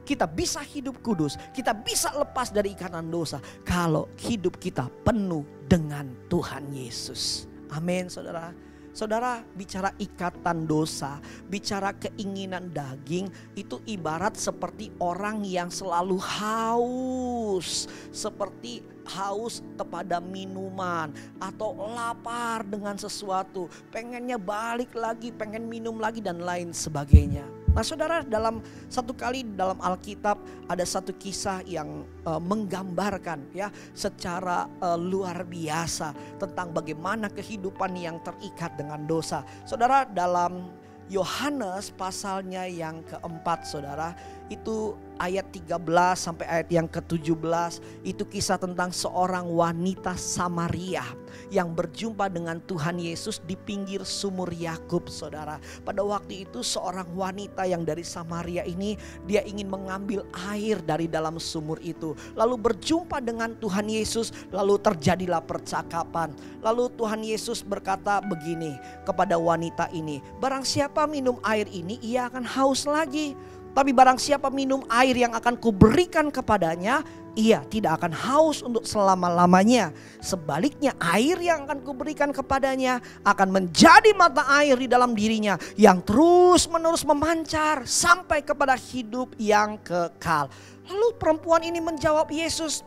Kita bisa hidup kudus, kita bisa lepas dari ikatan dosa kalau hidup kita penuh dengan Tuhan Yesus. Amin, saudara. Saudara, bicara ikatan dosa, bicara keinginan daging, itu ibarat seperti orang yang selalu haus. Seperti haus kepada minuman atau lapar dengan sesuatu. Pengennya balik lagi, pengen minum lagi dan lain sebagainya. Nah saudara, dalam satu kali dalam Alkitab ada satu kisah yang menggambarkan ya secara luar biasa tentang bagaimana kehidupan yang terikat dengan dosa. Saudara, dalam Yohanes pasalnya yang keempat, saudara, itu ayat 13 sampai ayat yang ke-17, itu kisah tentang seorang wanita Samaria yang berjumpa dengan Tuhan Yesus di pinggir sumur Yakub, saudara. Pada waktu itu seorang wanita yang dari Samaria ini, dia ingin mengambil air dari dalam sumur itu. Lalu berjumpa dengan Tuhan Yesus, lalu terjadilah percakapan. Lalu Tuhan Yesus berkata begini kepada wanita ini, barang siapa minum air ini, ia akan haus lagi. Tapi barang siapa minum air yang akan kuberikan kepadanya, ia tidak akan haus untuk selama-lamanya. Sebaliknya, air yang akan kuberikan kepadanya akan menjadi mata air di dalam dirinya yang terus menerus memancar sampai kepada hidup yang kekal. Lalu perempuan ini menjawab Yesus,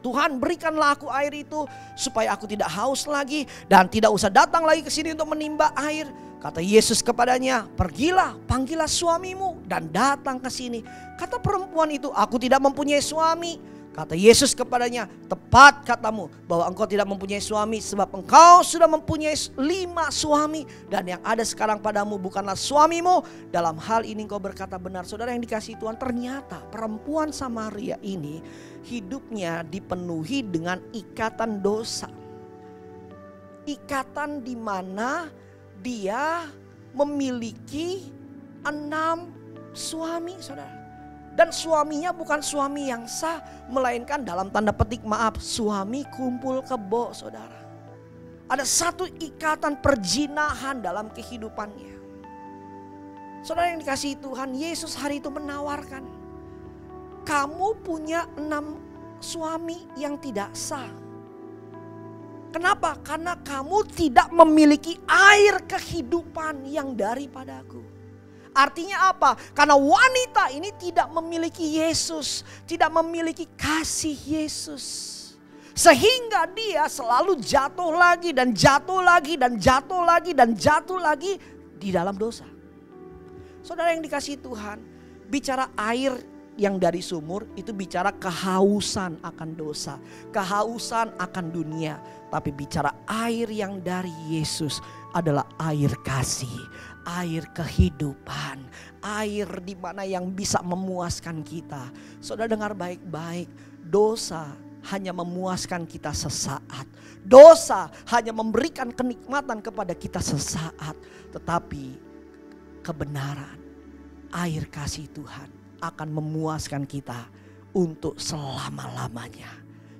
Tuhan, berikanlah aku air itu supaya aku tidak haus lagi dan tidak usah datang lagi ke sini untuk menimba air. Kata Yesus kepadanya, pergilah, panggillah suamimu dan datang ke sini. Kata perempuan itu, aku tidak mempunyai suami. Kata Yesus kepadanya, tepat katamu bahwa engkau tidak mempunyai suami, sebab engkau sudah mempunyai 5 suami dan yang ada sekarang padamu bukanlah suamimu. Dalam hal ini engkau berkata benar. Saudara yang dikasihi Tuhan, ternyata perempuan Samaria ini hidupnya dipenuhi dengan ikatan dosa. Ikatan di mana dia memiliki 6 suami, saudara. Dan suaminya bukan suami yang sah, melainkan dalam tanda petik maaf, suami kumpul kebo, saudara. Ada satu ikatan perjinahan dalam kehidupannya. Saudara yang dikasihi Tuhan, Yesus hari itu menawarkan, kamu punya 6 suami yang tidak sah. Kenapa? Karena kamu tidak memiliki air kehidupan yang daripadaku. Artinya apa? Karena wanita ini tidak memiliki Yesus, tidak memiliki kasih Yesus. Sehingga dia selalu jatuh lagi dan jatuh lagi dan jatuh lagi dan jatuh lagi di dalam dosa. Saudara yang dikasihi Tuhan, bicara air yang dari sumur itu bicara kehausan akan dosa, kehausan akan dunia. Tapi bicara air yang dari Yesus adalah air kasih, air kehidupan, air di mana yang bisa memuaskan kita. Saudara dengar baik-baik, dosa hanya memuaskan kita sesaat. Dosa hanya memberikan kenikmatan kepada kita sesaat. Tetapi kebenaran, air kasih Tuhan akan memuaskan kita untuk selama-lamanya.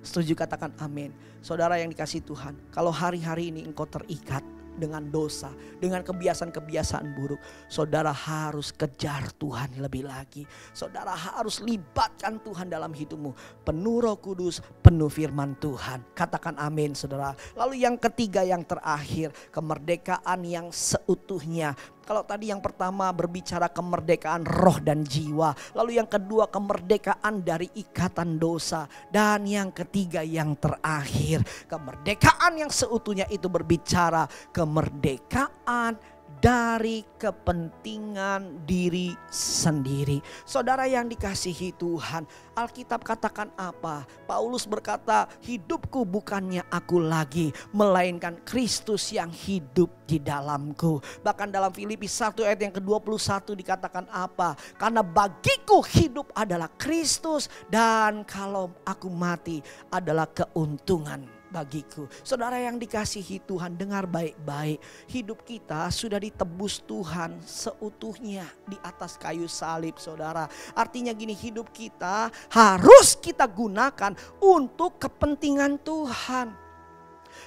Setuju, katakan amin. Saudara yang dikasihi Tuhan, kalau hari-hari ini engkau terikat dengan dosa, dengan kebiasaan-kebiasaan buruk, saudara harus kejar Tuhan lebih lagi. Saudara harus libatkan Tuhan dalam hidupmu. Penuh Roh Kudus, penuh firman Tuhan. Katakan amin, saudara. Lalu yang ketiga, yang terakhir, kemerdekaan yang seutuhnya. Kalau tadi yang pertama berbicara kemerdekaan roh dan jiwa. Lalu yang kedua kemerdekaan dari ikatan dosa. Dan yang ketiga yang terakhir, kemerdekaan yang seutuhnya itu berbicara kemerdekaan dari kepentingan diri sendiri. Saudara yang dikasihi Tuhan, Alkitab katakan apa? Paulus berkata, hidupku bukannya aku lagi, melainkan Kristus yang hidup di dalamku. Bahkan dalam Filipi 1 ayat yang ke-21 dikatakan apa? Karena bagiku hidup adalah Kristus, dan kalau aku mati adalah keuntungan bagiku. Saudara yang dikasihi Tuhan, dengar baik-baik. Hidup kita sudah ditebus Tuhan seutuhnya di atas kayu salib, saudara. Artinya gini, hidup kita harus kita gunakan untuk kepentingan Tuhan.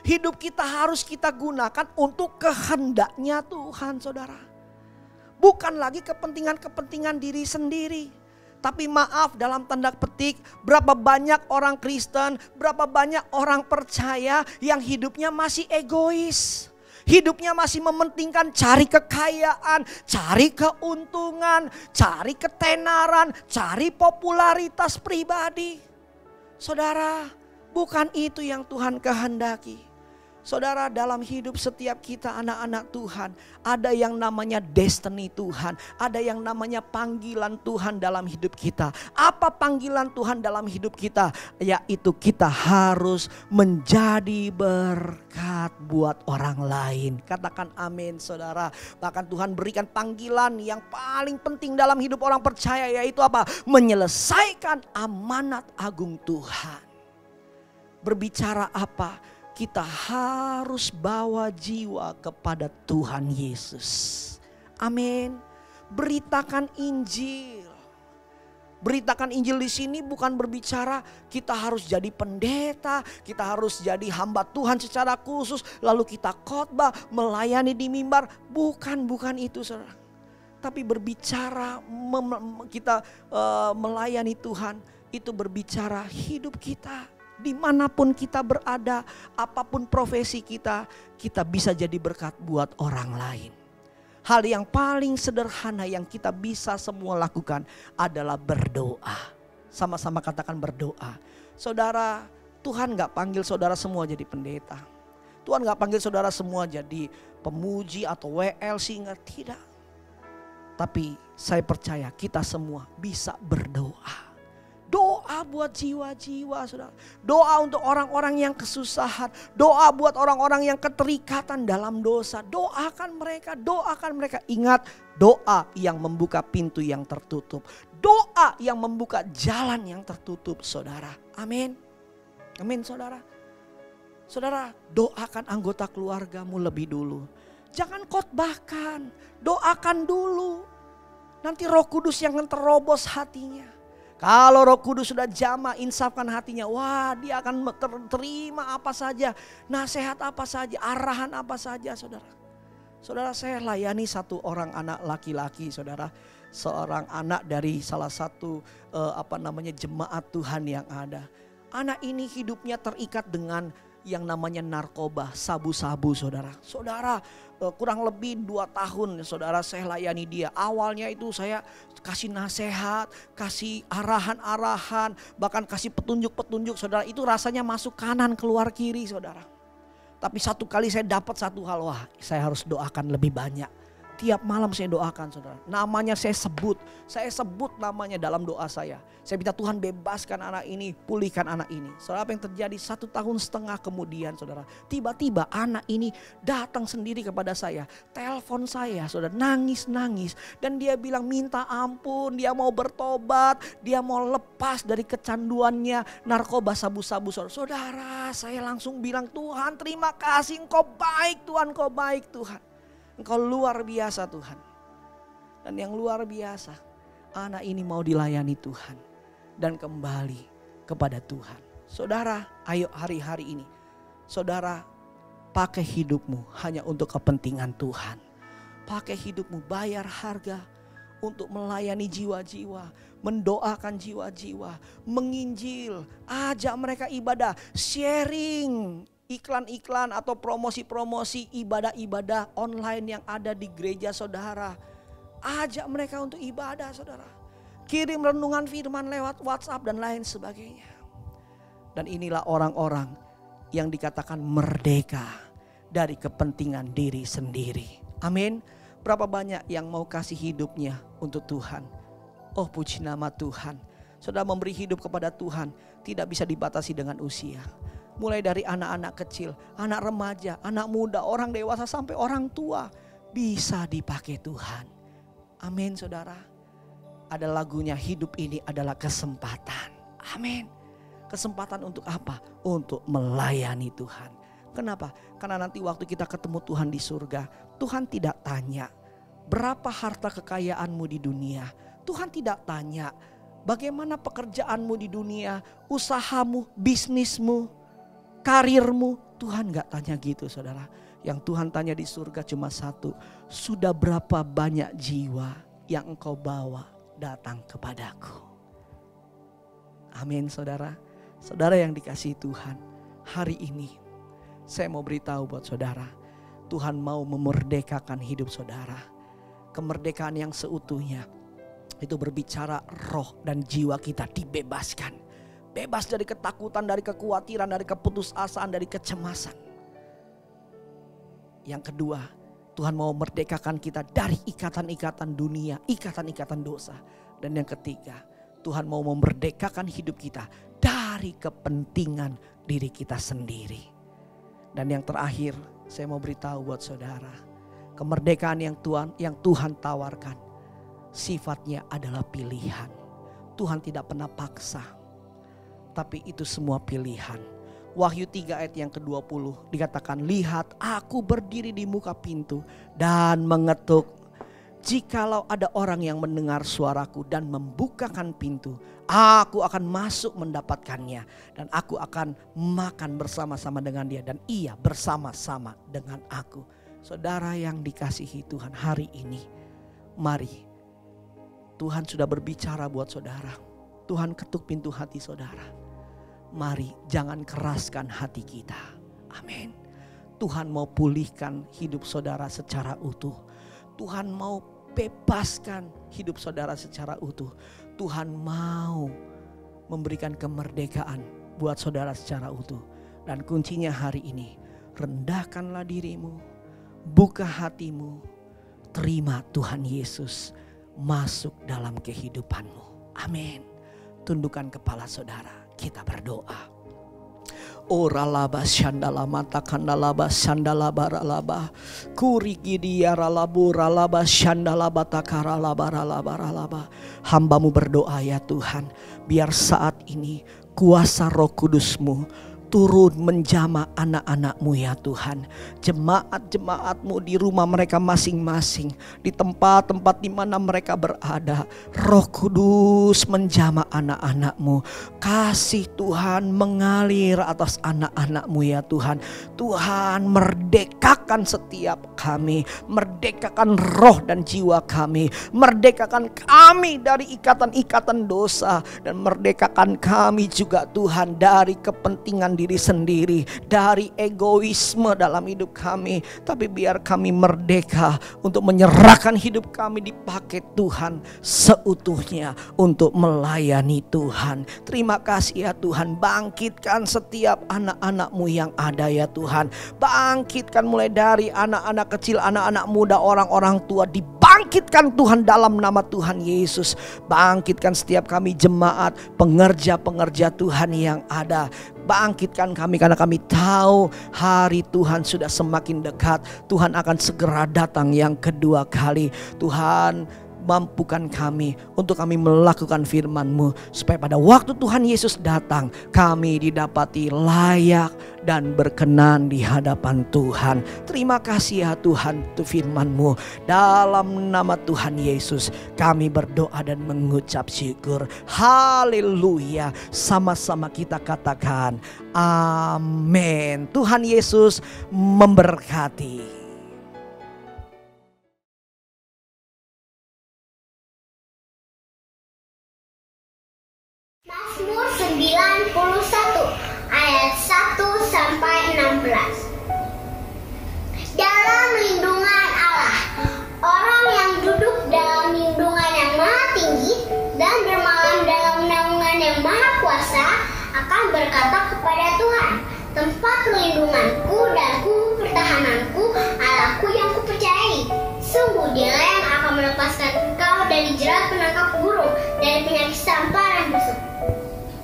Hidup kita harus kita gunakan untuk kehendaknya Tuhan, saudara. Bukan lagi kepentingan-kepentingan diri sendiri. Tapi maaf, dalam tanda petik, berapa banyak orang Kristen, berapa banyak orang percaya yang hidupnya masih egois. Hidupnya masih mementingkan cari kekayaan, cari keuntungan, cari ketenaran, cari popularitas pribadi. Saudara, bukan itu yang Tuhan kehendaki. Saudara, dalam hidup setiap kita anak-anak Tuhan, ada yang namanya destiny Tuhan, ada yang namanya panggilan Tuhan dalam hidup kita. Apa panggilan Tuhan dalam hidup kita? Yaitu kita harus menjadi berkat buat orang lain. Katakan amin, saudara. Bahkan Tuhan berikan panggilan yang paling penting dalam hidup orang percaya, yaitu apa? Menyelesaikan amanat agung Tuhan. Berbicara apa? Kita harus bawa jiwa kepada Tuhan Yesus. Amin. Beritakan Injil. Beritakan Injil di sini bukan berbicara kita harus jadi pendeta, kita harus jadi hamba Tuhan secara khusus, lalu kita khotbah, melayani di mimbar. Bukan itu, saudara. Tapi berbicara kita melayani Tuhan, itu berbicara hidup kita. Dimanapun kita berada, apapun profesi kita, kita bisa jadi berkat buat orang lain. Hal yang paling sederhana yang kita bisa semua lakukan adalah berdoa. Sama-sama katakan berdoa. Saudara, Tuhan gak panggil saudara semua jadi pendeta. Tuhan gak panggil saudara semua jadi pemuji atau WL singer, tidak. Tapi saya percaya kita semua bisa berdoa. Doa buat jiwa-jiwa, saudara. Doa untuk orang-orang yang kesusahan. Doa buat orang-orang yang keterikatan dalam dosa. Doakan mereka, doakan mereka. Ingat, doa yang membuka pintu yang tertutup. Doa yang membuka jalan yang tertutup, saudara. Amin. Amin, saudara. Saudara, doakan anggota keluargamu lebih dulu. Jangan khotbahkan, doakan dulu. Nanti Roh Kudus yang akan terobos hatinya. Kalau Roh Kudus sudah jamah, insafkan hatinya, wah dia akan terima apa saja, nasihat apa saja, arahan apa saja, saudara. Saudara, saya layani satu orang anak laki-laki, saudara. Seorang anak dari salah satu jemaat Tuhan yang ada. Anak ini hidupnya terikat dengan yang namanya narkoba, sabu-sabu saudara. Saudara, kurang lebih 2 tahun saudara saya layani dia. Awalnya itu saya kasih nasihat, kasih arahan-arahan, bahkan kasih petunjuk-petunjuk saudara. Itu rasanya masuk kanan keluar kiri saudara. Tapi satu kali saya dapat satu hal, wah saya harus doakan lebih banyak. Tiap malam saya doakan saudara. Namanya saya sebut namanya dalam doa saya. Saya minta Tuhan bebaskan anak ini, pulihkan anak ini. Saudara, apa yang terjadi 1,5 tahun kemudian saudara. Tiba-tiba anak ini datang sendiri kepada saya. Telepon saya saudara, nangis-nangis. Dan dia bilang minta ampun, dia mau bertobat. Dia mau lepas dari kecanduannya narkoba sabu-sabu saudara. Saudara, saya langsung bilang, Tuhan terima kasih, Engkau baik Tuhan, Engkau baik Tuhan. Engkau luar biasa Tuhan. Dan yang luar biasa, anak ini mau dilayani Tuhan dan kembali kepada Tuhan. Saudara, ayo hari-hari ini saudara pakai hidupmu hanya untuk kepentingan Tuhan. Pakai hidupmu, bayar harga untuk melayani jiwa-jiwa, mendoakan jiwa-jiwa, menginjil, ajak mereka ibadah, sharing iklan-iklan atau promosi-promosi ibadah-ibadah online yang ada di gereja saudara. Ajak mereka untuk ibadah saudara. Kirim renungan firman lewat WhatsApp dan lain sebagainya. Dan inilah orang-orang yang dikatakan merdeka dari kepentingan diri sendiri. Amin. Berapa banyak yang mau kasih hidupnya untuk Tuhan. Oh puji nama Tuhan. Saudara, memberi hidup kepada Tuhan tidak bisa dibatasi dengan usia. Mulai dari anak-anak kecil, anak remaja, anak muda, orang dewasa sampai orang tua bisa dipakai Tuhan. Amin saudara. Ada lagunya, hidup ini adalah kesempatan. Amin. Kesempatan untuk apa? Untuk melayani Tuhan. Kenapa? Karena nanti waktu kita ketemu Tuhan di surga, Tuhan tidak tanya berapa harta kekayaanmu di dunia. Tuhan tidak tanya bagaimana pekerjaanmu di dunia, usahamu, bisnismu, karirmu. Tuhan gak tanya gitu saudara. Yang Tuhan tanya di surga cuma satu, sudah berapa banyak jiwa yang engkau bawa datang kepadaku. Amin saudara. Saudara yang dikasihi Tuhan, hari ini saya mau beritahu buat saudara, Tuhan mau memerdekakan hidup saudara. Kemerdekaan yang seutuhnya itu berbicara roh dan jiwa kita dibebaskan. Bebas dari ketakutan, dari kekhawatiran, dari keputusasaan, dari kecemasan. Yang kedua, Tuhan mau merdekakan kita dari ikatan-ikatan dunia, ikatan-ikatan dosa. Dan yang ketiga, Tuhan mau memerdekakan hidup kita dari kepentingan diri kita sendiri. Dan yang terakhir, saya mau beritahu buat saudara, kemerdekaan yang Tuhan tawarkan sifatnya adalah pilihan. Tuhan tidak pernah paksa. Tapi itu semua pilihan. Wahyu 3 ayat yang ke-20 dikatakan, lihat aku berdiri di muka pintu dan mengetuk. Jikalau ada orang yang mendengar suaraku dan membukakan pintu, aku akan masuk mendapatkannya. Dan aku akan makan bersama-sama dengan dia dan ia bersama-sama dengan aku. Saudara yang dikasihi Tuhan, hari ini mari Tuhan sudah berbicara buat saudara. Tuhan ketuk pintu hati saudara. Mari jangan keraskan hati kita. Amin. Tuhan mau pulihkan hidup saudara secara utuh. Tuhan mau bebaskan hidup saudara secara utuh. Tuhan mau memberikan kemerdekaan buat saudara secara utuh. Dan kuncinya hari ini, rendahkanlah dirimu, buka hatimu, terima Tuhan Yesus masuk dalam kehidupanmu. Amin. Tundukkan kepala saudara. Kita berdoa. Ora laba shandala mata kandalaba shandala baralaba kurigi diara labura laba shandala batakara labara labara. Hambamu berdoa ya Tuhan, biar saat ini kuasa Roh Kudus-Mu turun menjamah anak-anak-Mu ya Tuhan. Jemaat-jemaat-Mu di rumah mereka masing-masing, di tempat-tempat di mana mereka berada. Roh Kudus menjamah anak-anak-Mu. Kasih Tuhan mengalir atas anak-anak-Mu ya Tuhan. Tuhan merdekakan setiap kami. Merdekakan roh dan jiwa kami. Merdekakan kami dari ikatan-ikatan dosa. Dan merdekakan kami juga Tuhan dari kepentingan diri diri sendiri, dari egoisme dalam hidup kami. Tapi biar kami merdeka untuk menyerahkan hidup kami dipakai Tuhan seutuhnya untuk melayani Tuhan. Terima kasih ya Tuhan, bangkitkan setiap anak-anak-Mu yang ada ya Tuhan. Bangkitkan mulai dari anak-anak kecil, anak-anak muda, orang-orang tua, dibangkitkan Tuhan dalam nama Tuhan Yesus. Bangkitkan setiap kami jemaat, pengerja-pengerja Tuhan yang ada. Bangkitkan kami karena kami tahu hari Tuhan sudah semakin dekat. Tuhan akan segera datang yang kedua kali. Tuhan, mampukan kami untuk kami melakukan firman-Mu, supaya pada waktu Tuhan Yesus datang kami didapati layak dan berkenan di hadapan Tuhan. Terima kasih ya Tuhan untuk firman-Mu. Dalam nama Tuhan Yesus kami berdoa dan mengucap syukur. Haleluya. Sama-sama kita katakan amin. Tuhan Yesus memberkati. Mazmur 91 ayat 1-16. Dalam lindungan Allah, orang yang duduk dalam lindungan yang maha tinggi dan bermalam dalam naungan yang maha kuasa akan berkata kepada Tuhan, tempat perlindunganku dan pertahananku, Allahku yang kupercayai. Sungguh Dialah yang akan melepaskan engkau dari jerat penangkap burung, dari penyakit samparan busuk.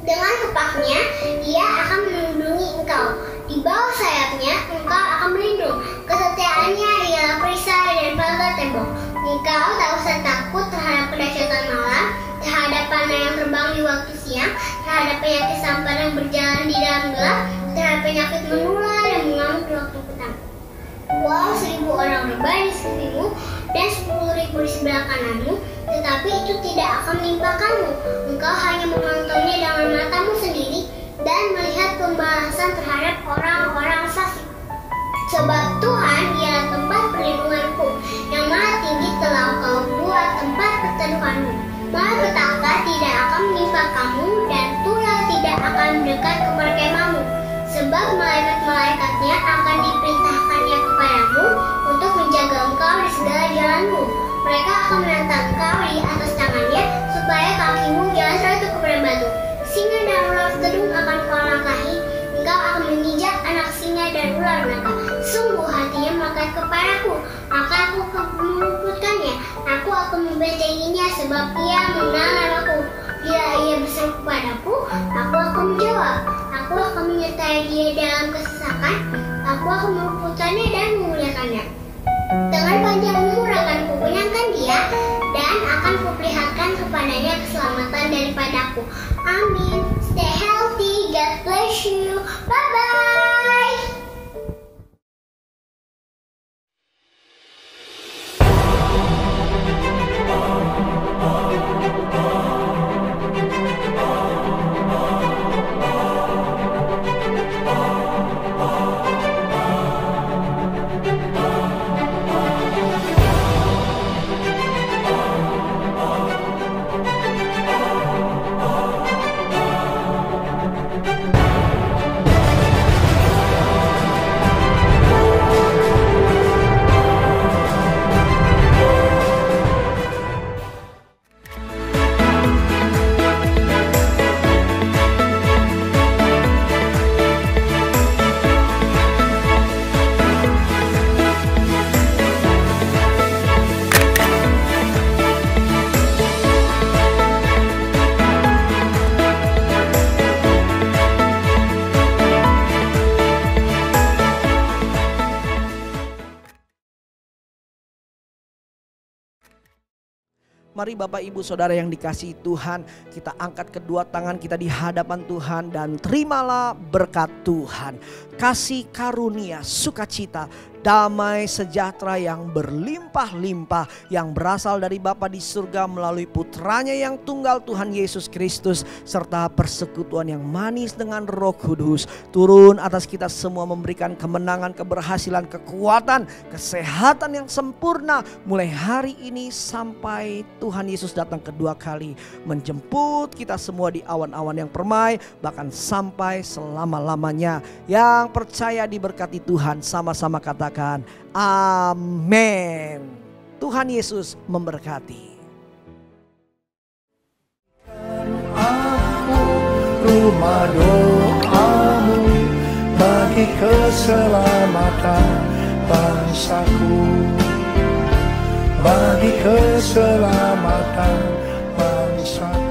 Dengan kepaknya Ia akan melindungi engkau, di bawah sayapnya engkau akan berlindung. Kesetiaannya ialah perisai dan pagar tembok. Engkau tak usah takut terhadap kedahsyatan malam, terhadap panah yang terbang di waktu siang, terhadap penyakit sampar yang berjalan di dalam gelap, terhadap penyakit menular yang mengamuk di waktu petang. Walau 1000 orang rebah di sampingmu dan 10.000 di sebelah kananmu, tetapi itu tidak akan menimpa kamu. Engkau hanya menontonnya dengan matamu sendiri dan melihat pembalasan terhadap orang-orang fasik. Sebab Tuhan ialah tempat perlindunganku, yang maha tinggi telah Engkau buat tempat perteduhanmu. Malapetaka tidak akan menimpa kamu dan tulah tidak akan mendekat kepada kemahmu. Sebab malaikat-malaikatnya akan diperintahkannya kepadamu untuk menjaga engkau di segala jalanmu. Mereka akan menantang engkau di atas tangannya, supaya kakimu jangan terjatuh kepada batu. Singa dan ular tedung akan kau langkahi, engkau akan menginjak anak singa dan ular naga. Sungguh hatinya melekat kepadaku, maka aku akan meluputkannya. Aku akan membentenginya, sebab ia mengenal namaku. Bila ia berseru kepadaku, aku akan menjawab. Aku akan menyertai dia dalam kesesakan. Aku akan meluputkannya dan memuliakannya. Dengan panjang umur akan kukenyangkan dia, dan akan kuperlihatkan kepadanya keselamatan daripadaku. Amin. Stay healthy. God bless you. Bye-bye. Mari Bapak Ibu Saudara yang dikasihi Tuhan, kita angkat kedua tangan kita di hadapan Tuhan dan terimalah berkat Tuhan. Kasih karunia, sukacita, damai sejahtera yang berlimpah-limpah yang berasal dari Bapa di surga melalui putranya yang tunggal Tuhan Yesus Kristus serta persekutuan yang manis dengan Roh Kudus turun atas kita semua, memberikan kemenangan, keberhasilan, kekuatan, kesehatan yang sempurna mulai hari ini sampai Tuhan Yesus datang kedua kali menjemput kita semua di awan-awan yang permai, bahkan sampai selama-lamanya. Yang percaya diberkati Tuhan sama-sama katakan amin. Tuhan Yesus memberkati. Aku rumah doamu bagi keselamatan bangsaku, bagi keselamatan bangsaku.